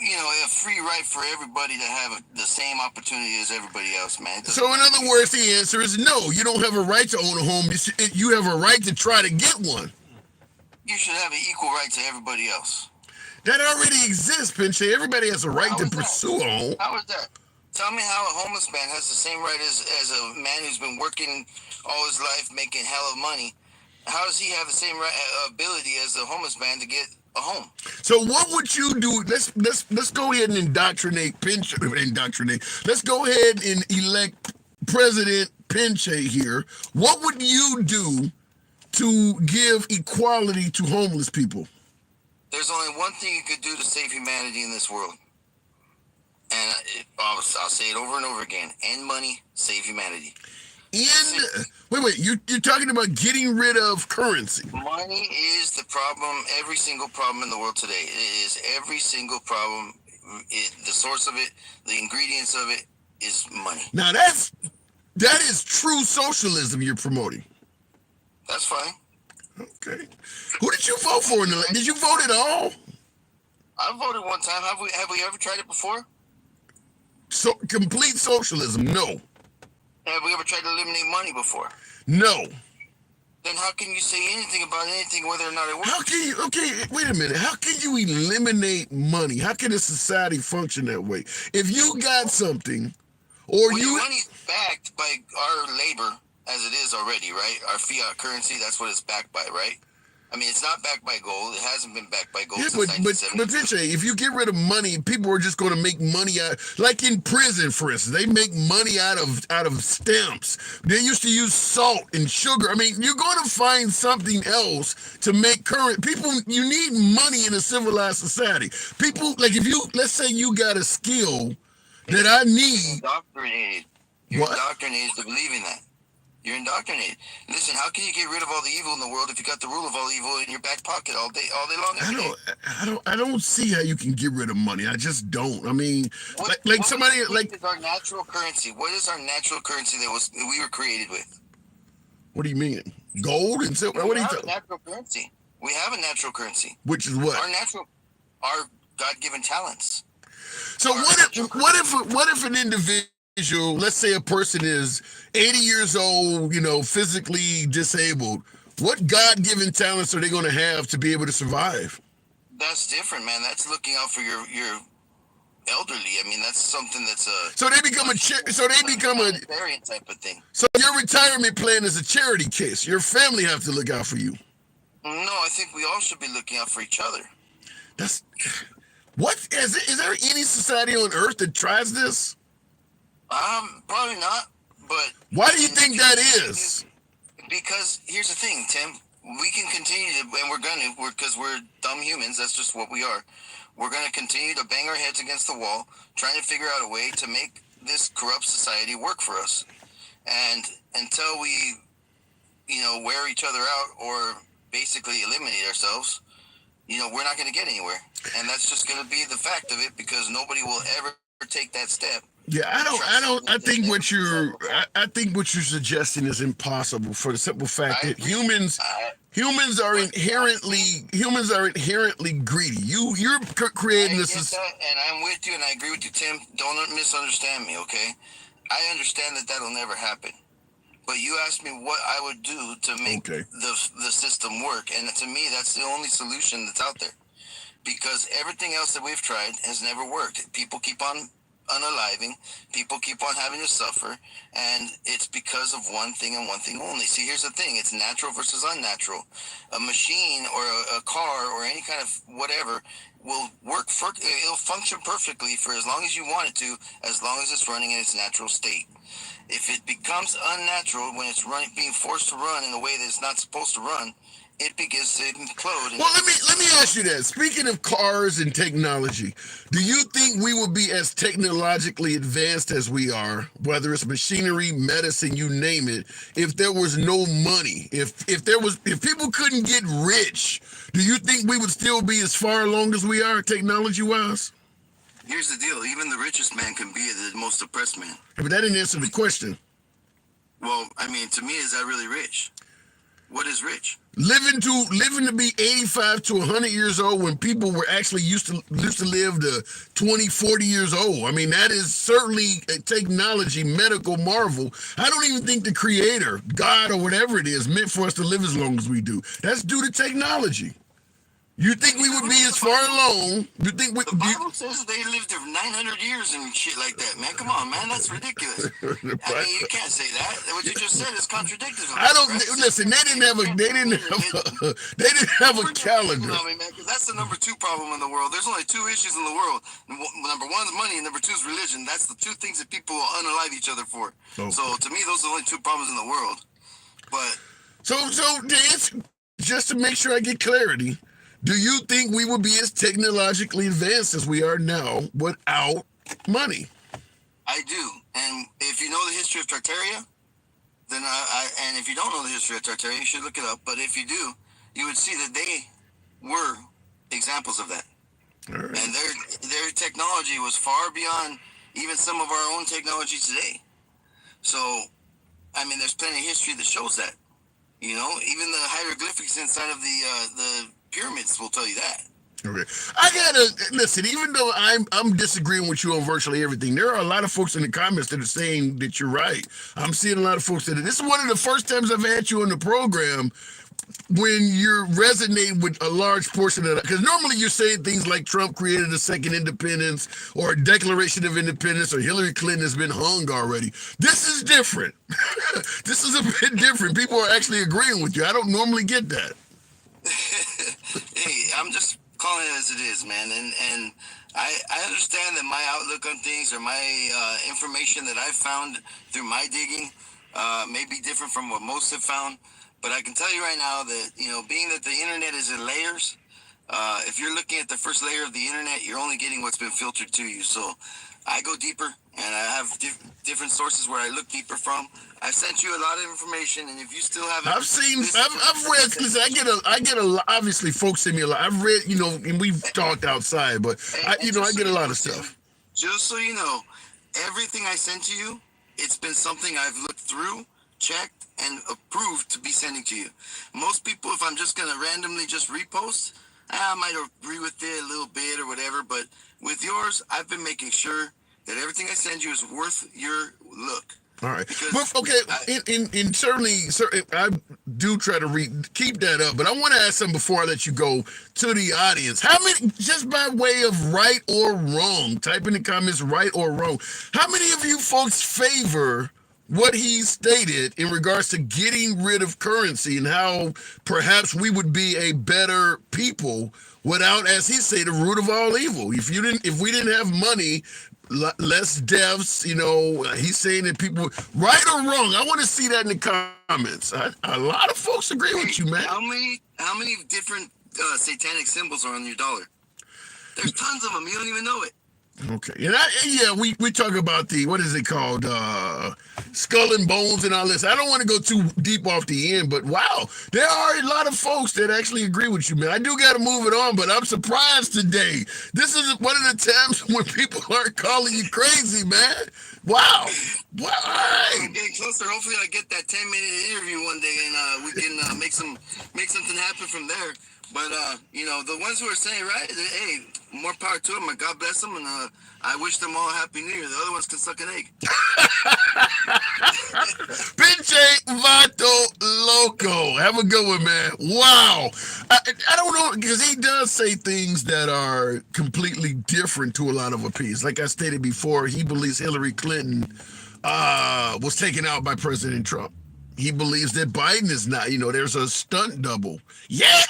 a free right for everybody to have the same opportunity as everybody else, man. So in other words, the answer is no. You don't have a right to own a home. You have a right to try to get one. You should have an equal right to everybody else. That already exists, Pinche. Everybody has a right to pursue a home. How is that? Tell me how a homeless man has the same right as a man who's been working all his life making hella money. How does he have the same ability as the homeless man to get a home? So what would you do? Let's go ahead and indoctrinate Pinche. Let's go ahead and elect President Pinche here. What would you do to give equality to homeless people? There's only one thing you could do to save humanity in this world. And I'll say it over and over again. End money, save humanity. Wait, you're talking about getting rid of currency. Money is the problem, every single problem in the world today. It is every single problem. The source of it, the ingredients of it is money. Now that is true socialism you're promoting. That's fine. Okay. Who did you vote for? Did you vote at all? I voted one time. Have we ever tried it before? complete socialism. No. Have we ever tried to eliminate money before? No. Then how can you say anything about anything whether or not it works? How can you, okay, wait a minute. How can you eliminate money? How can a society function that way? If you got something, or Well, you, your money's backed by our labor as it is already, right? Our fiat currency, that's what it's backed by, right? I mean, it's not backed by gold. It hasn't been backed by gold yeah, since but 1970. Vince, if you get rid of money, people are just going to make money out. Like in prison, for instance, they make money out of stamps. They used to use salt and sugar. I mean, you're going to find something else to make current people. You need money in a civilized society. People, like if you, let's say you got a skill that I need. Indoctrinated. You're What? indoctrinated to believe in that. You're indoctrinated. Listen, how can you get rid of all the evil in the world if you got the rule of all evil in your back pocket all day long? Every day? I don't see how you can get rid of money. I just don't. I mean, What somebody is like, our natural currency? What is our natural currency that we were created with? what do you mean? Gold and silver? What We do you have a think? natural currency. We have a natural currency. Which is what? Our God-given talents. So what if an individual, let's say a person is 80 years old, physically disabled, what God-given talents are they going to have to be able to survive? That's different, man. That's looking out for your elderly. I mean, that's something that's a So they become a humanitarian type of thing. so your retirement plan is a charity case. Your family have to look out for you. No, I think we all should be looking out for each other. That's what is there any society on earth that tries this? Probably not. But Why do you think that is? because here's the thing, Tim. We can continue to, and because we're dumb humans. That's just what we are. We're going to continue to bang our heads against the wall, trying to figure out a way to make this corrupt society work for us. And until we, wear each other out or basically eliminate ourselves, we're not going to get anywhere. And that's just going to be the fact of it, because nobody will ever take that step. Yeah, I think what you're suggesting is impossible for the simple fact that humans are inherently greedy. You're creating I this. get that, and I'm with you, and I agree with you, Tim. Don't misunderstand me, okay? I understand that that'll never happen. But you asked me what I would do to make the system work, and to me, that's the only solution that's out there. Because everything else that we've tried has never worked. People keep on unaliving, people keep on having to suffer, and it's because of one thing and one thing only. See, here's the thing, it's natural versus unnatural. A machine or a car or any kind of whatever will it'll function perfectly for as long as you want it to, as long as it's running in its natural state. If it becomes unnatural when it's being forced to run in a way that it's not supposed to run, it begins to implode. Well, let me ask you that. Speaking of cars and technology, do you think we will be as technologically advanced as we are, whether it's machinery, medicine, you name it, if there was no money? If people couldn't get rich, do you think we would still be as far along as we are technology-wise? Here's the deal. Even the richest man can be the most oppressed man. But that didn't answer the question. Well, I mean, to me, is that really rich? What is rich? Living to be 85 to 100 years old when people were actually used to live to 20, 40 years old. I mean, that is certainly a technology, medical marvel. I don't even think the creator, God or whatever it is, meant for us to live as long as we do. That's due to technology. You think we would be as far along? The Bible says they lived there 900 years and shit like that, man. Come on, man. That's ridiculous. I mean, you can't say that. What you just said is contradictory. Listen. They didn't have a calendar. I mean, man, because that's the number 2 problem in the world. There's only 2 issues in the world. Number 1 is money, and number 2 is religion. That's the 2 things that people will unalive each other for. Okay. So to me, those are the only 2 problems in the world. But so just to make sure I get clarity. Do you think we would be as technologically advanced as we are now without money? I do. And if you know the history of Tartaria, then and if you don't know the history of Tartaria, you should look it up. But if you do, you would see that they were examples of that. All right. And their technology was far beyond even some of our own technology today. So, I mean, there's plenty of history that shows that. Even the hieroglyphics inside of the pyramids will tell you that. Okay. I gotta listen. Even though I'm disagreeing with you on virtually everything, there are a lot of folks in the comments that are saying that you're right. I'm seeing a lot of folks that this is one of the first times I've had you on the program when you're resonating with a large portion of that. Because normally you're saying things like Trump created a second independence or a Declaration of Independence or Hillary Clinton has been hung already. This is different. This is a bit different. People are actually agreeing with you. I don't normally get that. Hey, I'm just calling it as it is, man. And I understand that my outlook on things or my information that I've found through my digging may be different from what most have found. But I can tell you right now that, being that the internet is in layers, if you're looking at the first layer of the internet, you're only getting what's been filtered to you. So I go deeper, and I have different sources where I look deeper from. I've sent you a lot of information, and if you still haven't, I've read. Listen, I get a. Obviously, folks send me a lot. I've read, and we've talked outside, but I get a lot of stuff. Just so you know, everything I sent to you, it's been something I've looked through, checked, and approved to be sending to you. Most people, if I'm just gonna randomly just repost, I might agree with it a little bit or whatever. But with yours, I've been making sure that everything I send you is worth your look. All right. But, okay. And certainly, I do try to keep that up. But I want to ask something before I let you go to the audience. How many, just by way of right or wrong, type in the comments right or wrong, how many of you folks favor what he stated in regards to getting rid of currency and how perhaps we would be a better people without, as he said, the root of all evil? If we didn't have money, less deaths, he's saying that people, right or wrong, I want to see that in the comments. A lot of folks agree with you, man. How many different satanic symbols are on your dollar? There's tons of them. You don't even know it. Okay. And we talk about what is it called? Skull and bones and all this. I don't want to go too deep off the end, but wow, there are a lot of folks that actually agree with you, man. I do got to move it on, but I'm surprised today. This is one of the times when people aren't calling you crazy, man. Wow. All right. I'm getting closer. Hopefully I get that 10-minute interview one day and we can make something happen from there. But, the ones who are saying, right, hey, more power to them, and God bless them, and I wish them all a Happy New Year. The other ones can suck an egg. Pinche Vato Loco. Have a good one, man. Wow. I don't know, because he does say things that are completely different to a lot of opinions. Like I stated before, he believes Hillary Clinton was taken out by President Trump. He believes that Biden is not, there's a stunt double. Yeah,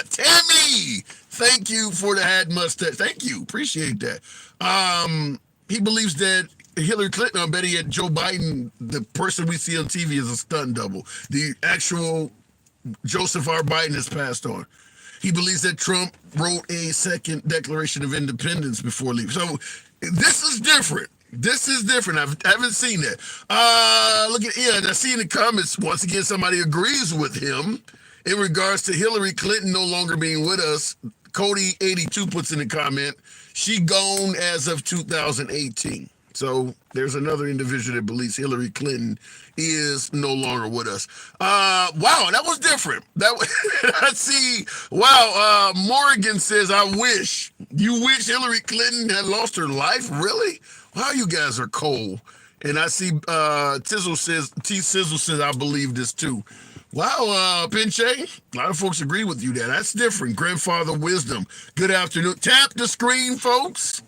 Tammy. Thank you for the hat mustache. Thank you. Appreciate that. He believes that Hillary Clinton, I bet he had Joe Biden, the person we see on TV, is a stunt double. The actual Joseph R. Biden has passed on. He believes that Trump wrote a second Declaration of Independence before leaving. So this is different. This is different. I haven't seen that. Look at I see in the comments, once again, somebody agrees with him in regards to Hillary Clinton no longer being with us. Cody82 puts in the comment, she gone as of 2018. So there's another individual that believes Hillary Clinton is no longer with us. Wow, that was different. I see. Wow, Morgan says, I wish. You wish Hillary Clinton had lost her life? Really? Wow, you guys are cold. And I see T-Sizzle says, I believe this too. Wow, Pinche, a lot of folks agree with you there. That's different. Grandfather Wisdom. Good afternoon. Tap the screen, folks.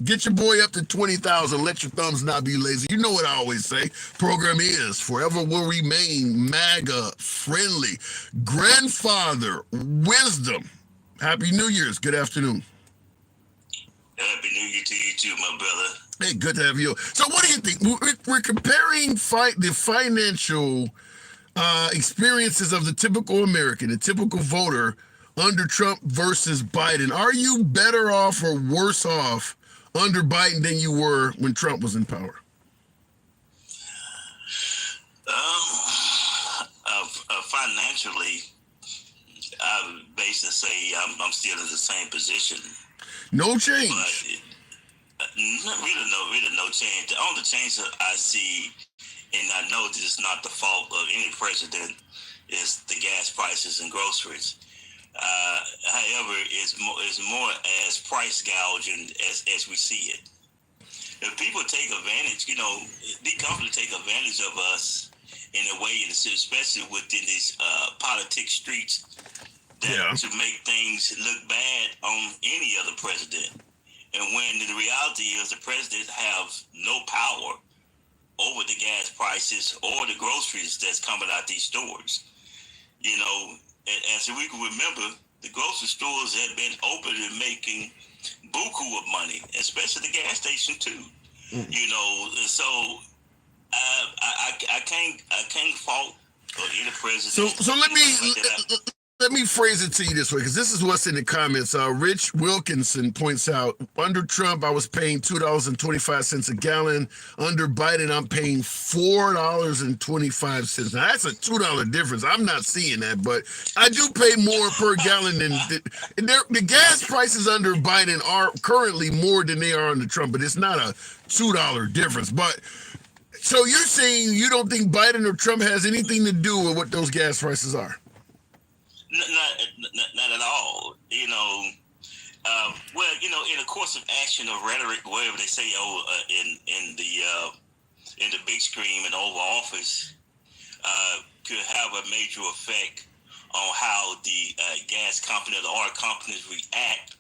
Get your boy up to 20,000. Let your thumbs not be lazy. You know what I always say. Program is forever will remain MAGA friendly. Grandfather Wisdom. Happy New Year's. Good afternoon. Happy New Year to you too, my brother. Hey, good to have you. So what do you think? We're comparing the financial experiences of the typical American, the typical voter under Trump versus Biden. Are you better off or worse off under Biden than you were when Trump was in power? Financially, I would basically say I'm still in the same position. No change. But really no change. The only change that I see, and I know this is not the fault of any president, is the gas prices and groceries. However, is more as price gouging as we see it. If people take advantage, the company take advantage of us in a way, especially within these politics streets, to make things look bad on any other president. And when the reality is the president have no power over the gas prices or the groceries that's coming out these stores. As we can remember, the grocery stores had been open and making buku of money, especially the gas station too. So I can't fault any president. So let me phrase it to you this way, because this is what's in the comments. Rich Wilkinson points out, under Trump, I was paying $2.25 a gallon. Under Biden, I'm paying $4.25. Now, that's a $2 difference. I'm not seeing that, but I do pay more per gallon than the gas prices under Biden are currently more than they are under Trump, but it's not a $2 difference. But so you're saying you don't think Biden or Trump has anything to do with what those gas prices are? Not at all. In the course of action or rhetoric, whatever they say, in the big screen and Oval Office, could have a major effect on how the gas company or the oil companies react,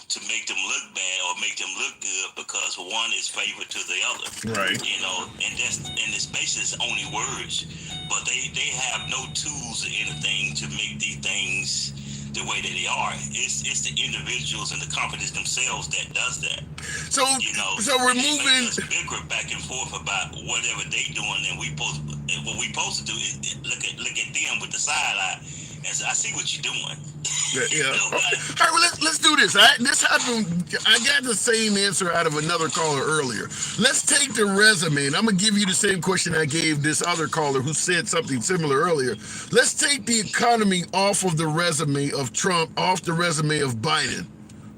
to make them look bad or make them look good because one is favored to the other. Right. And it's basically only words, but they have no tools or anything to make these things the way that they are. It's the individuals and the companies themselves that does that. So removing bicker back and forth about whatever they doing, and what we supposed to do is look at them with the side eye. And I see what you're doing. Yeah. All right, well, let's do this. I got the same answer out of another caller earlier. Let's take the resume, and I'm going to give you the same question I gave this other caller who said something similar earlier. Let's take the economy off of the resume of Trump, off the resume of Biden.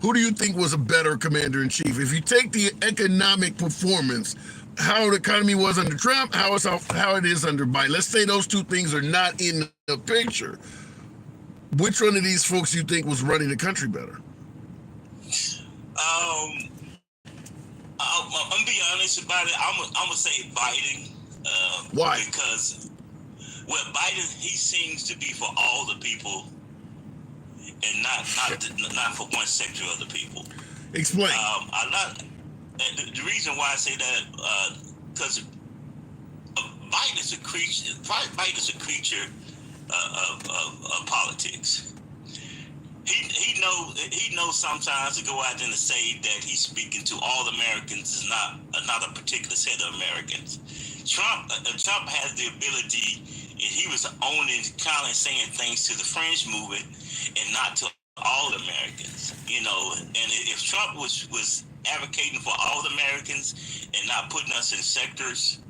Who do you think was a better commander-in-chief? If you take the economic performance, how the economy was under Trump, how it is under Biden. Let's say those two things are not in the picture. Which one of these folks you think was running the country better? I'm gonna be honest about it. I'm gonna say Biden. Why? Because Biden, he seems to be for all the people, and not for one sector of the people. Explain. The reason why I say that because Biden is a creature. Biden is a creature of politics. He knows sometimes to go out there and say that he's speaking to all Americans is not a particular set of Americans. Trump has the ability, and he was owning, kind of saying things to the fringe movement and not to all Americans. And if Trump was advocating for all Americans and not putting us in sectors,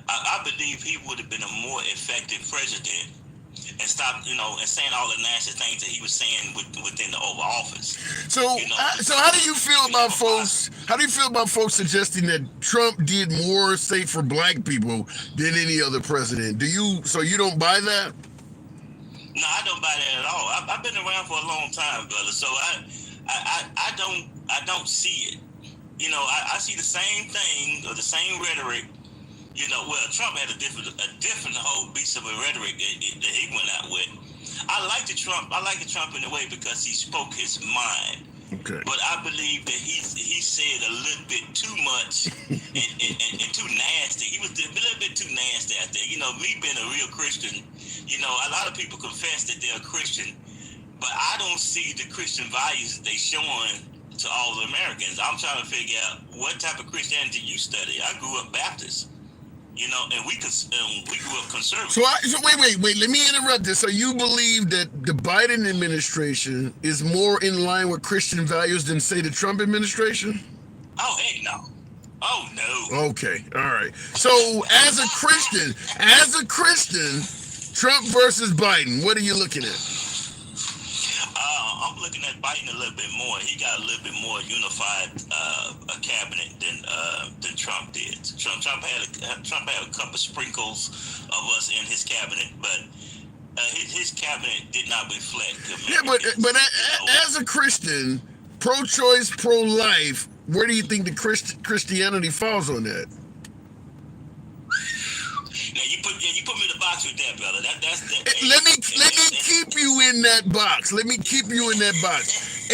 I believe he would have been a more effective president and stop, and saying all the nasty things that he was saying within the Oval Office. So how do you feel about folks? How do you feel about folks suggesting that Trump did more, say, for black people than any other president? So you don't buy that? No, I don't buy that at all. I've been around for a long time, brother. So I don't see it. I see the same thing or the same rhetoric. Trump had a different whole beast of a rhetoric that he went out with. I like the Trump in a way because he spoke his mind. Okay. But I believe that he said a little bit too much and too nasty. He was a little bit too nasty out there. Me being a real Christian, a lot of people confess that they're a Christian, but I don't see the Christian values that they showing to all the Americans. I'm trying to figure out what type of Christianity you study. I grew up Baptist. And we grew up conservative. So wait. Let me interrupt this. So you believe that the Biden administration is more in line with Christian values than, say, the Trump administration? Oh, heck no. Oh, no. Okay. All right. So as a Christian, Trump versus Biden, what are you looking at? I'm looking at Biden a little bit more. He got a little bit more unified a cabinet than Trump did. Trump had a couple sprinkles of us in his cabinet, but his cabinet did not reflect Americans. Yeah, but as a Christian, pro-choice, pro-life, where do you think the Christianity falls on that? Now you put me in the box with that, brother. That's Let me keep you in that box. Let me keep you in that box.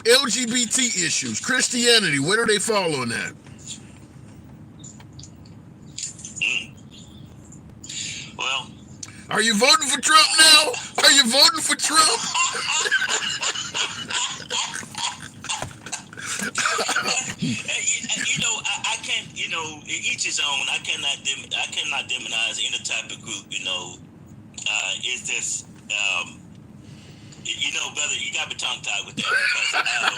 LGBT issues, Christianity, where do they fall on that? Well, are you voting for Trump now? Are you voting for Trump? I can't. Each his own. I cannot demonize any type of group. It's just. Brother, you got me tongue-tied with that.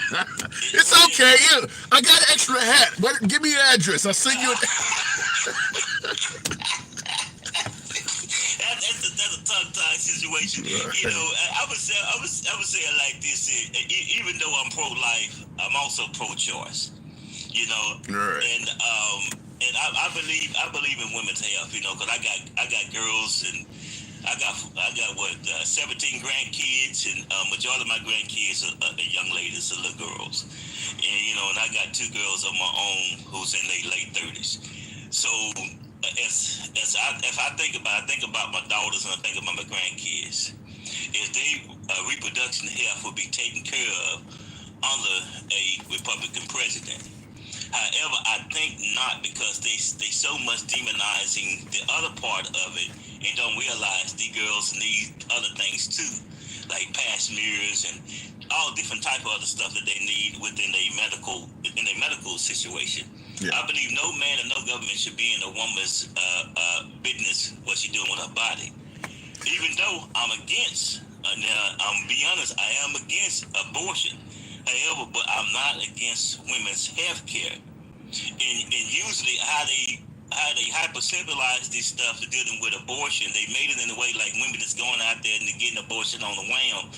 Because, it's okay. Yeah, I got an extra hat. Give me your address. I'll send you. That's a tongue-tied situation. Right. I would say it like this: even though I'm pro-life, I'm also pro-choice. Right. And I believe in women's health. Because I got girls and I got 17 grandkids, and majority of my grandkids are young ladies, are little girls, and I got 2 girls of my own who's in their late 30s. So if I think about my daughters and I think about my grandkids, if they reproduction health would be taken care of under a Republican president. However, I think not, because they so much demonizing the other part of it and don't realize the girls need other things too, like pap smears and all different type of other stuff that they need within a medical situation. Yeah. I believe no man and no government should be in a woman's business what she doing with her body. Even though I'm against, now I'm be honest, I am against abortion. However, but I'm not against women's health care. And usually how they hypersymbolize this stuff to dealing with abortion, they made it in a way like women is going out there and getting abortion on the whim.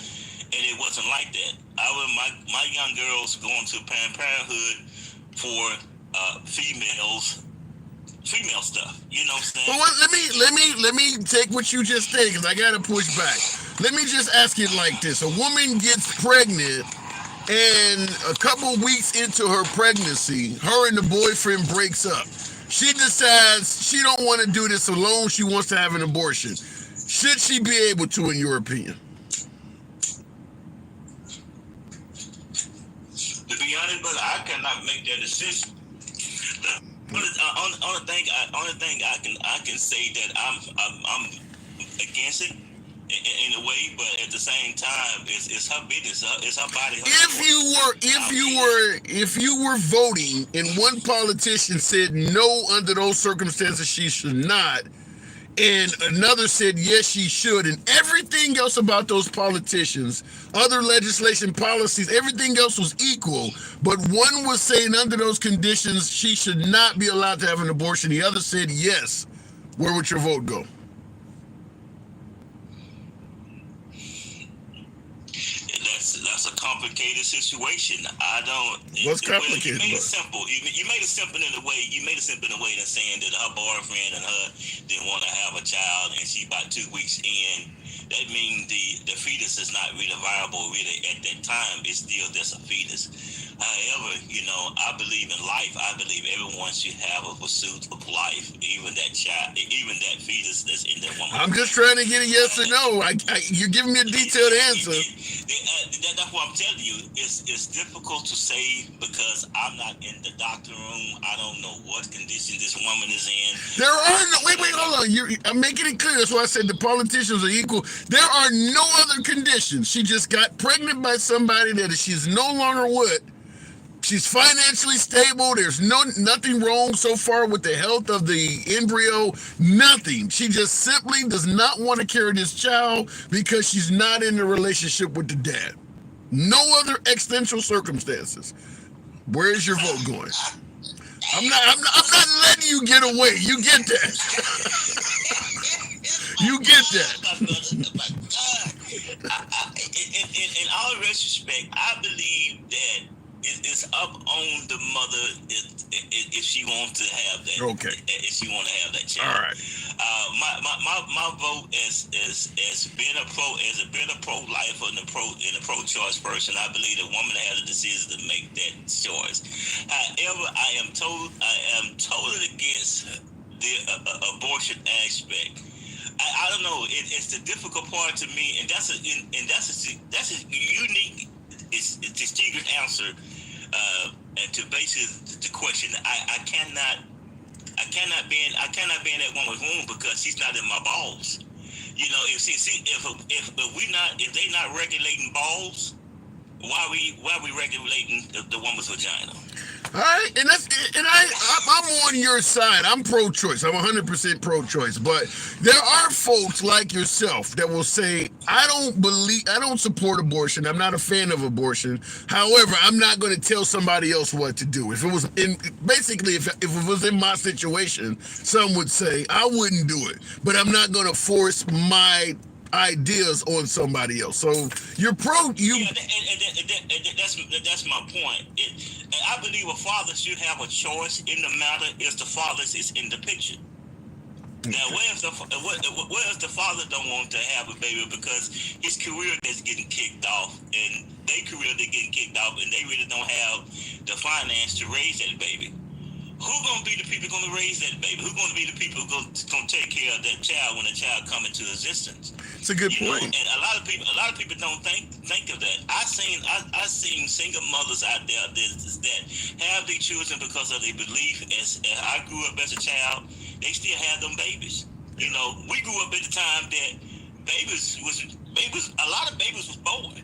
And it wasn't like that. My young girls going to Planned Parenthood for female stuff. You know what I'm saying? Well, let me take what you just said, because I gotta push back. Let me just ask it like this: a woman gets pregnant, and a couple weeks into her pregnancy, her and the boyfriend breaks up. She decides she don't want to do this alone. She wants to have an abortion. Should she be able to, in your opinion? To be honest, brother, I cannot make that decision. Only thing I can say that I'm against it in a way, but at the same time, it's her business. It's her body. If you were voting and one politician said no, under those circumstances she should not, and another said yes she should, and everything else about those politicians, other legislation, policies, everything else was equal, but one was saying under those conditions she should not be allowed to have an abortion, the other said yes, where would your vote go? That's a complicated situation. What's complicated? You made it simple. You made it simple in a way. You made it simple in a way that saying that her boyfriend and her didn't want to have a child, and she about 2 weeks in. That means the fetus is not really viable. Really, at that time, it's still just a fetus. However, I believe in life. I believe everyone should have a pursuit of life, even that child, even that fetus that's in that woman. I'm just trying to get a yes or no. You're giving me a detailed answer. That's what I'm telling you. It's difficult to say because I'm not in the doctor room. I don't know what condition this woman is in. There are no. Wait, hold on. I'm making it clear. That's why I said the politicians are equal. There are no other conditions. She just got pregnant by somebody that she's no longer with. She's financially stable. There's nothing wrong so far with the health of the embryo. Nothing. She just simply does not want to carry this child because she's not in a relationship with the dad. No other existential circumstances. Where's your vote going? I'm not letting you get away. You get that. You get that. In all retrospect, I believe that it's up on the mother if she wants to have that. Okay. If she want to have that child. All right. my vote as being a pro-life and a pro-choice person. I believe the woman has a decision to make that choice. However, I am totally against the abortion aspect. I don't know. It's the difficult part to me, and that's a unique, it's distinguished answer. And to basically the question, I cannot be in that woman's womb because she's not in my balls. You know, if they not regulating balls, why we regulating the woman's vagina? All right, I'm on your side. I'm pro-choice. I'm 100% pro-choice. But there are folks like yourself that will say, I don't support abortion. I'm not a fan of abortion. However, I'm not going to tell somebody else what to do. If it was if it was in my situation, some would say I wouldn't do it. But I'm not going to force my ideas on somebody else. So you're pro. That's my point. I believe a father should have a choice in the matter if the father is in the picture. Okay. Now, where if the father don't want to have a baby because his career is getting kicked off and their career they're getting kicked off and they really don't have the finance to raise that baby? Who gonna be the people gonna raise that baby? Who gonna be the people who gonna take care of that child when the child come into existence? It's a good point. And a lot of people don't think of that. I seen single mothers out there that have their children because of their belief. As I grew up as a child, they still had them babies. You know, we grew up at the time that a lot of babies was born.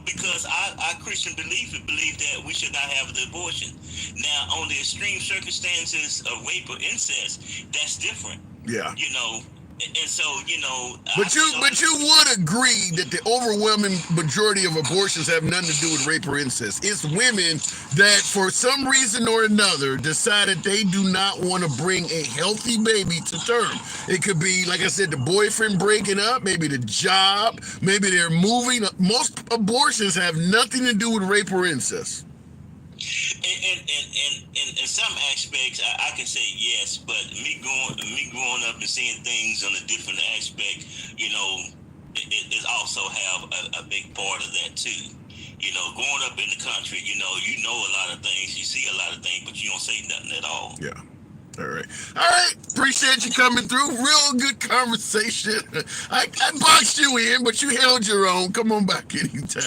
Because our Christian belief that we should not have the abortion. Now, on the extreme circumstances of rape or incest, that's different. Yeah. You know, and so, you know. But you would agree that the overwhelming majority of abortions have nothing to do with rape or incest. It's women that, for some reason or another, decided they do not want to bring a healthy baby to term. It could be, like I said, the boyfriend breaking up, maybe the job, maybe they're moving. Most abortions have nothing to do with rape or incest. In some aspects, I can say yes, but me growing up and seeing things on a different aspect, you know, it also have a big part of that too. You know, growing up in the country, you know a lot of things, you see a lot of things, but you don't say nothing at all. Yeah. All right. Appreciate you coming through. Real good conversation. I boxed you in, but you held your own. Come on back anytime.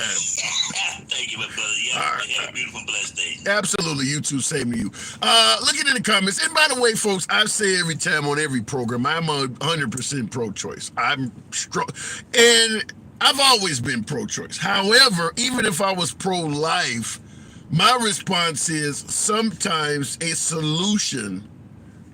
Thank you, my brother. Have a beautiful, blessed day. Absolutely. You too. Same to you. Looking in the comments. And by the way, folks, I say every time on every program, I'm 100% pro-choice. I'm strong. And I've always been pro-choice. However, even if I was pro-life, my response is sometimes a solution,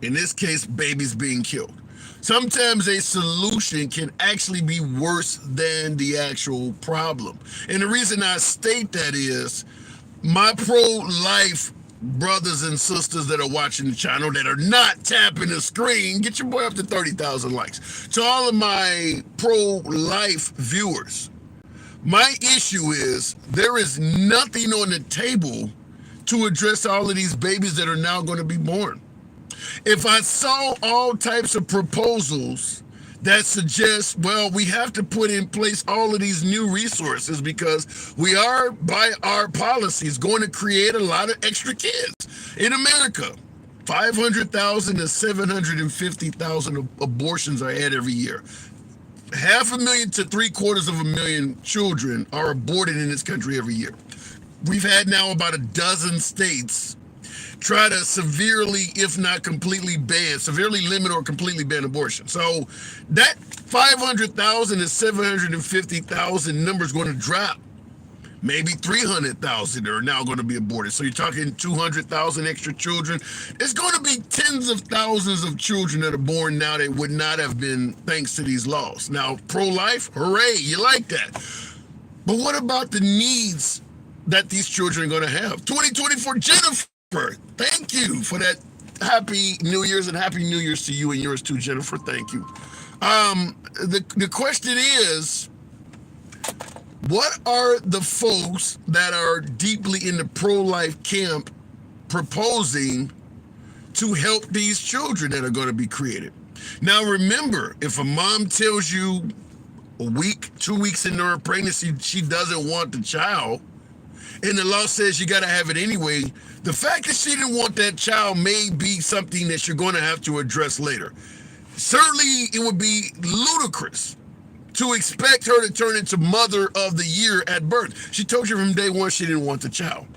in this case, babies being killed. Sometimes a solution can actually be worse than the actual problem. And the reason I state that is my pro-life brothers and sisters that are watching the channel that are not tapping the screen, get your boy up to 30,000 likes. To all of my pro-life viewers, my issue is there is nothing on the table to address all of these babies that are now going to be born. If I saw all types of proposals that suggest, well, we have to put in place all of these new resources because we are, by our policies, going to create a lot of extra kids in America. 500,000 to 750,000 abortions are had every year. 500,000 to 750,000 children are aborted in this country every year. We've had now about a dozen states try to severely, if not completely ban, severely limit or completely ban abortion. So that 500,000 to 750,000 number is going to drop. Maybe 300,000 are now going to be aborted. So you're talking 200,000 extra children. It's going to be tens of thousands of children that are born now that would not have been thanks to these laws. Now, pro-life, hooray, you like that. But what about the needs that these children are going to have? 2024, Jennifer, thank you for that. Happy New Year's, and Happy New Year's to you and yours too, Jennifer. Thank you. The question is, what are the folks that are deeply in the pro-life camp proposing to help these children that are going to be created? Now remember, if a mom tells you a week, 2 weeks into her pregnancy, she doesn't want the child, and the law says you got to have it anyway, the fact that she didn't want that child may be something that you're going to have to address later. Certainly, it would be ludicrous to expect her to turn into mother of the year at birth. She told you from day one she didn't want the child.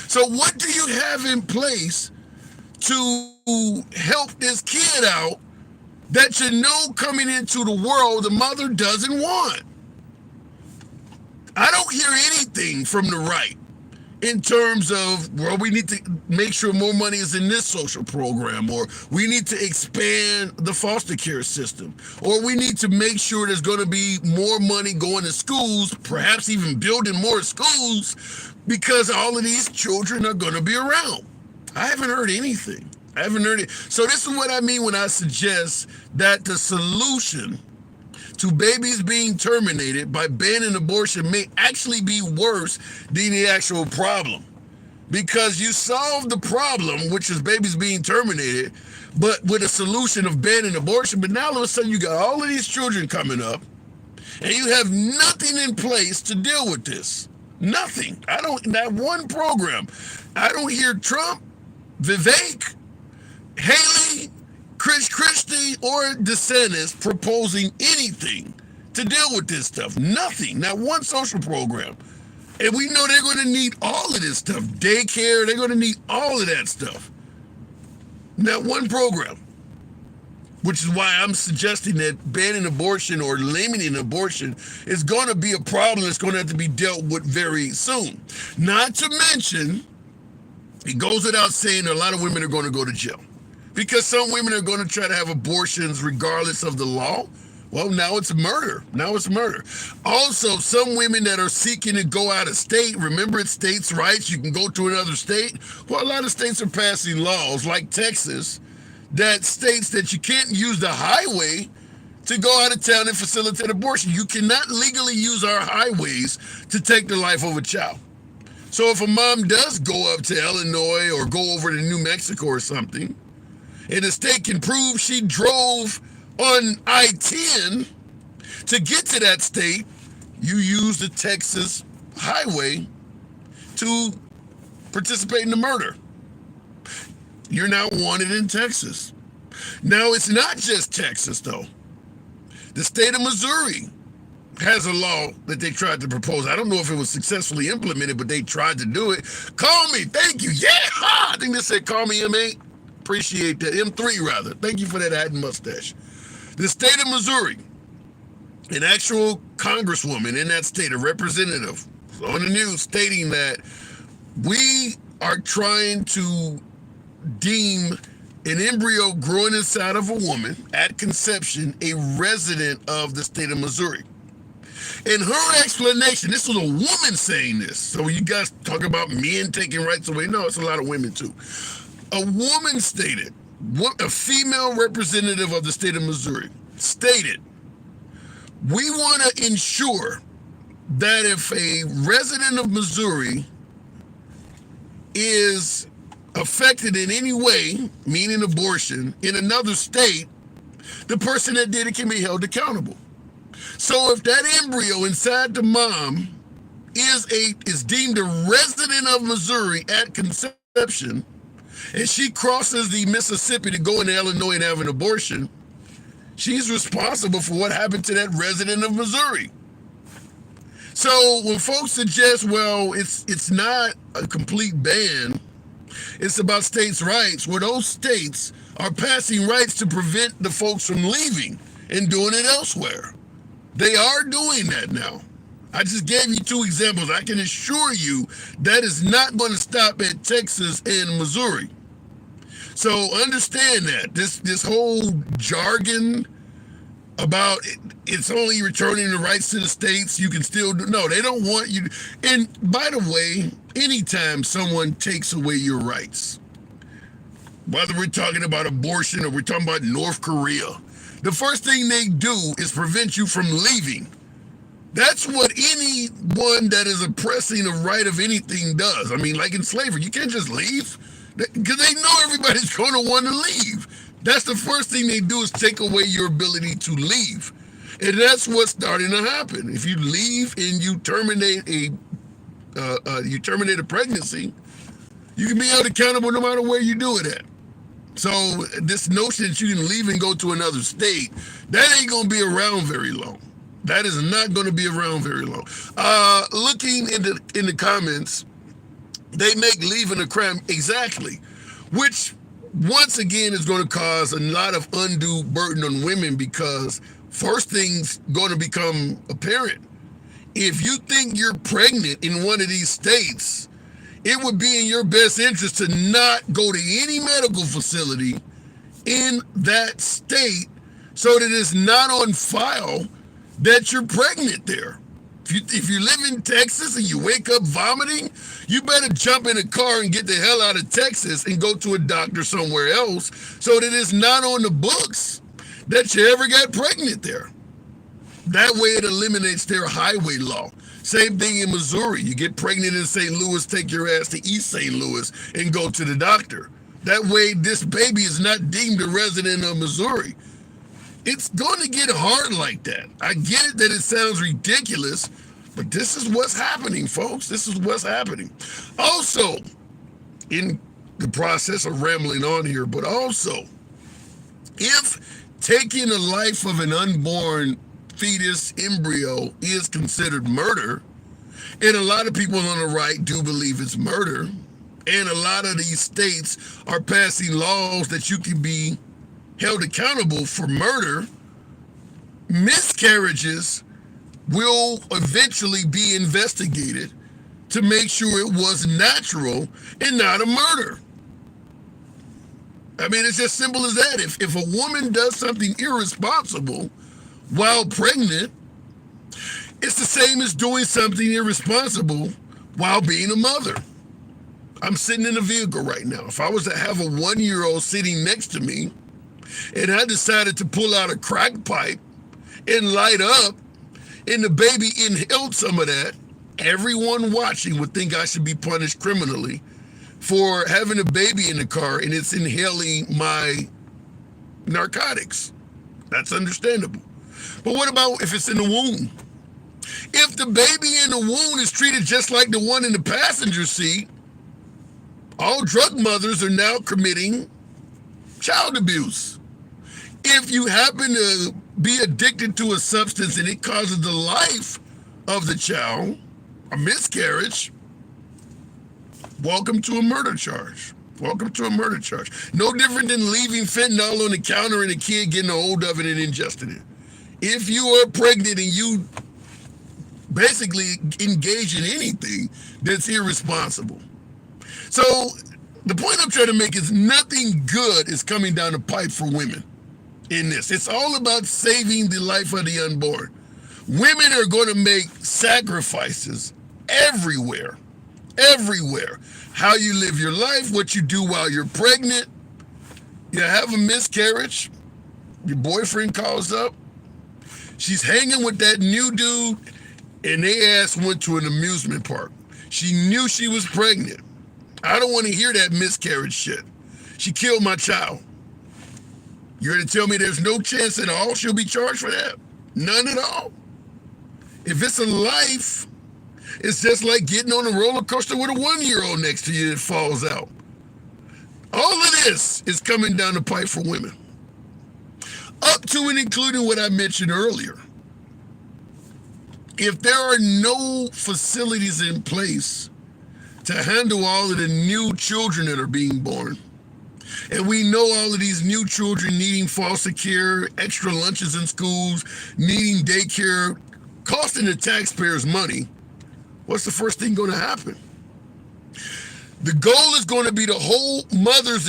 So what do you have in place to help this kid out that you know coming into the world the mother doesn't want? I don't hear anything from the right in terms of, well, we need to make sure more money is in this social program, or we need to expand the foster care system, or we need to make sure there's going to be more money going to schools, perhaps even building more schools, because all of these children are going to be around. I haven't heard anything. I haven't heard it. So this is what I mean when I suggest that the solution to babies being terminated by banning abortion may actually be worse than the actual problem. Because you solve the problem, which is babies being terminated, but with a solution of banning abortion, but now all of a sudden you got all of these children coming up, and you have nothing in place to deal with this. Nothing. Not one program. I don't hear Trump, Vivek, Haley, Chris Christie, or DeSantis proposing anything to deal with this stuff. Nothing. Not one social program. And we know they're going to need all of this stuff. Daycare, they're going to need all of that stuff. Not one program. Which is why I'm suggesting that banning abortion or limiting abortion is going to be a problem that's going to have to be dealt with very soon. Not to mention, it goes without saying that a lot of women are going to go to jail. Because some women are going to try to have abortions regardless of the law. Well, now it's murder. Now it's murder. Also, some women that are seeking to go out of state, remember it's states' rights, you can go to another state. Well, a lot of states are passing laws, like Texas, that states that you can't use the highway to go out of town and facilitate abortion. You cannot legally use our highways to take the life of a child. So if a mom does go up to Illinois or go over to New Mexico or something, and the state can prove she drove on I-10 to get to that state, you use the Texas highway to participate in the murder. You're now wanted in Texas. Now, it's not just Texas, though. The state of Missouri has a law that they tried to propose. I don't know if it was successfully implemented, but they tried to do it. Call me. Thank you. Yeah. I think they said call me M8. Appreciate that. M3, rather. Thank you for that hat and mustache. The state of Missouri, an actual congresswoman in that state, a representative, on the news stating that we are trying to deem an embryo growing inside of a woman at conception a resident of the state of Missouri. In her explanation, this was a woman saying this. So you guys talk about men taking rights away. No, it's a lot of women too. A woman stated, a female representative of the state of Missouri stated, we want to ensure that if a resident of Missouri is affected in any way, meaning abortion, in another state, the person that did it can be held accountable. So if that embryo inside the mom is deemed a resident of Missouri at conception, and she crosses the Mississippi to go into Illinois and have an abortion, she's responsible for what happened to that resident of Missouri. So when folks suggest, well, it's not a complete ban, it's about states' rights, well, those states are passing rights to prevent the folks from leaving and doing it elsewhere. They are doing that now. I just gave you two examples. I can assure you that is not going to stop at Texas and Missouri. So understand that. This whole jargon about it's only returning the rights to the states, you can still do. No, they don't want you. And by the way, anytime someone takes away your rights, whether we're talking about abortion or we're talking about North Korea, the first thing they do is prevent you from leaving. That's what anyone that is oppressing a right of anything does. I mean, like in slavery, you can't just leave because they know everybody's going to want to leave. That's the first thing they do is take away your ability to leave. And that's what's starting to happen. If you leave and you terminate a pregnancy, you can be held accountable no matter where you do it at. So this notion that you can leave and go to another state, that ain't going to be around very long. That is not going to be around very long. Looking in the comments, they make leaving a crime exactly, which once again is going to cause a lot of undue burden on women because first thing's going to become apparent. If you think you're pregnant in one of these states, it would be in your best interest to not go to any medical facility in that state so that it's not on file that you're pregnant there. If you live in Texas and you wake up vomiting, you better jump in a car and get the hell out of Texas and go to a doctor somewhere else so that it's not on the books that you ever got pregnant there. That way it eliminates their highway law. Same thing in Missouri. You get pregnant in St. Louis, take your ass to East St. Louis and go to the doctor. That way this baby is not deemed a resident of Missouri. It's going to get hard like that. I get it that it sounds ridiculous, but this is what's happening, folks. This is what's happening. Also, in the process of rambling on here, but also, if taking the life of an unborn fetus embryo is considered murder, and a lot of people on the right do believe it's murder, and a lot of these states are passing laws that you can be held accountable for murder, miscarriages will eventually be investigated to make sure it was natural and not a murder. I mean, it's as simple as that. If a woman does something irresponsible while pregnant, it's the same as doing something irresponsible while being a mother. I'm sitting in a vehicle right now. If I was to have a 1-year-old sitting next to me and I decided to pull out a crack pipe and light up and the baby inhaled some of that, everyone watching would think I should be punished criminally for having a baby in the car and it's inhaling my narcotics. That's understandable. But what about if it's in the womb? If the baby in the womb is treated just like the one in the passenger seat, all drug mothers are now committing child abuse. If you happen to be addicted to a substance and it causes the life of the child, a miscarriage, welcome to a murder charge. Welcome to a murder charge. No different than leaving fentanyl on the counter and a kid getting a hold of it and ingesting it. If you are pregnant and you basically engage in anything that's irresponsible. So the point I'm trying to make is nothing good is coming down the pipe for women in this. It's all about saving the life of the unborn. Women are going to make sacrifices everywhere. How you live your life, what you do while you're pregnant. You have a miscarriage. Your boyfriend calls up. She's hanging with that new dude, and they ass went to an amusement park. She knew she was pregnant. I don't want to hear that miscarriage shit. She killed my child. You're going to tell me there's no chance at all she'll be charged for that? None at all. If it's a life, it's just like getting on a roller coaster with a 1-year-old next to you that falls out. All of this is coming down the pipe for women. Up to and including what I mentioned earlier. If there are no facilities in place to handle all of the new children that are being born, and we know all of these new children needing foster care, extra lunches in schools, needing daycare, costing the taxpayers money, what's the first thing going to happen? The goal is going to be to hold mothers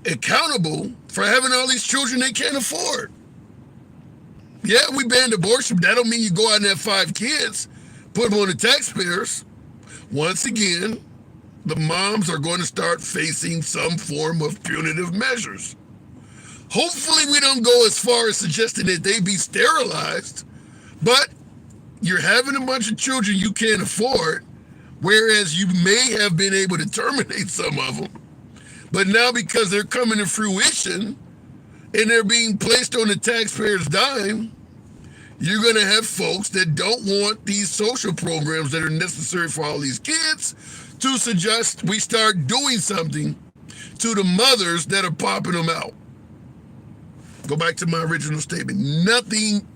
accountable for having all these children they can't afford. Yeah, we banned abortion, but that don't mean you go out and have 5 kids, put them on the taxpayers. Once again, the moms are going to start facing some form of punitive measures. Hopefully we don't go as far as suggesting that they be sterilized, but you're having a bunch of children you can't afford, whereas you may have been able to terminate some of them. But now because they're coming to fruition, and they're being placed on the taxpayer's dime, you're going to have folks that don't want these social programs that are necessary for all these kids to suggest we start doing something to the mothers that are popping them out. Go back to my original statement. Nothing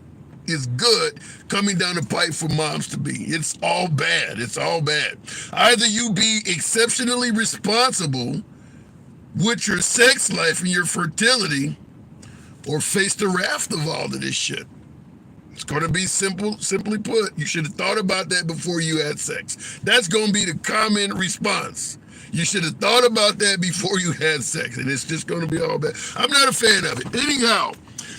is good coming down the pipe for moms to be. It's all bad. It's all bad. Either you be exceptionally responsible with your sex life and your fertility, or face the wrath of all of this shit. It's going to be simply put, you should have thought about that before you had sex. That's going to be the common response. You should have thought about that before you had sex, and it's just going to be all bad. I'm not a fan of it. Anyhow,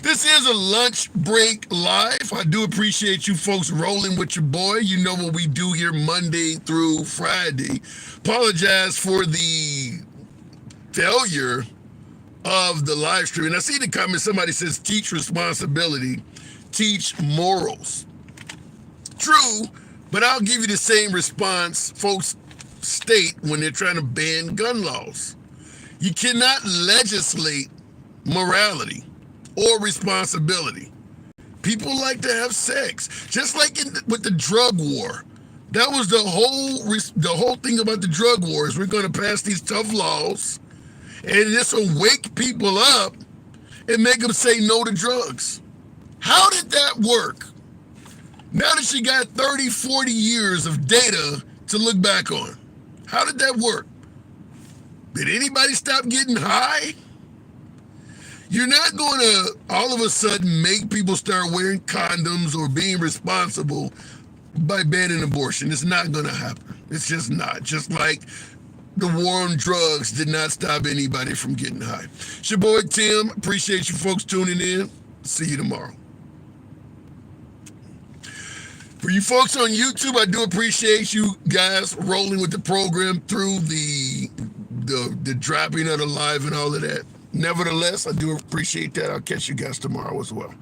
this is a lunch break live. I do appreciate you folks rolling with your boy. You know what we do here Monday through Friday. Apologize for the failure of the live stream. And I see the comment, somebody says, teach responsibility, teach morals. True, but I'll give you the same response folks state when they're trying to ban gun laws. You cannot legislate morality or responsibility. People like to have sex, just like with the drug war. That was the whole thing about the drug war is we're going to pass these tough laws, and this will wake people up and make them say no to drugs. How did that work? Now that you got 30, 40 years of data to look back on, how did that work? Did anybody stop getting high? You're not going to all of a sudden make people start wearing condoms or being responsible by banning abortion. It's not going to happen. It's just not. Just like the war on drugs did not stop anybody from getting high. It's your boy Tim. Appreciate you folks tuning in. See you tomorrow. For you folks on YouTube, I do appreciate you guys rolling with the program through the dropping of the live and all of that. Nevertheless, I do appreciate that. I'll catch you guys tomorrow as well.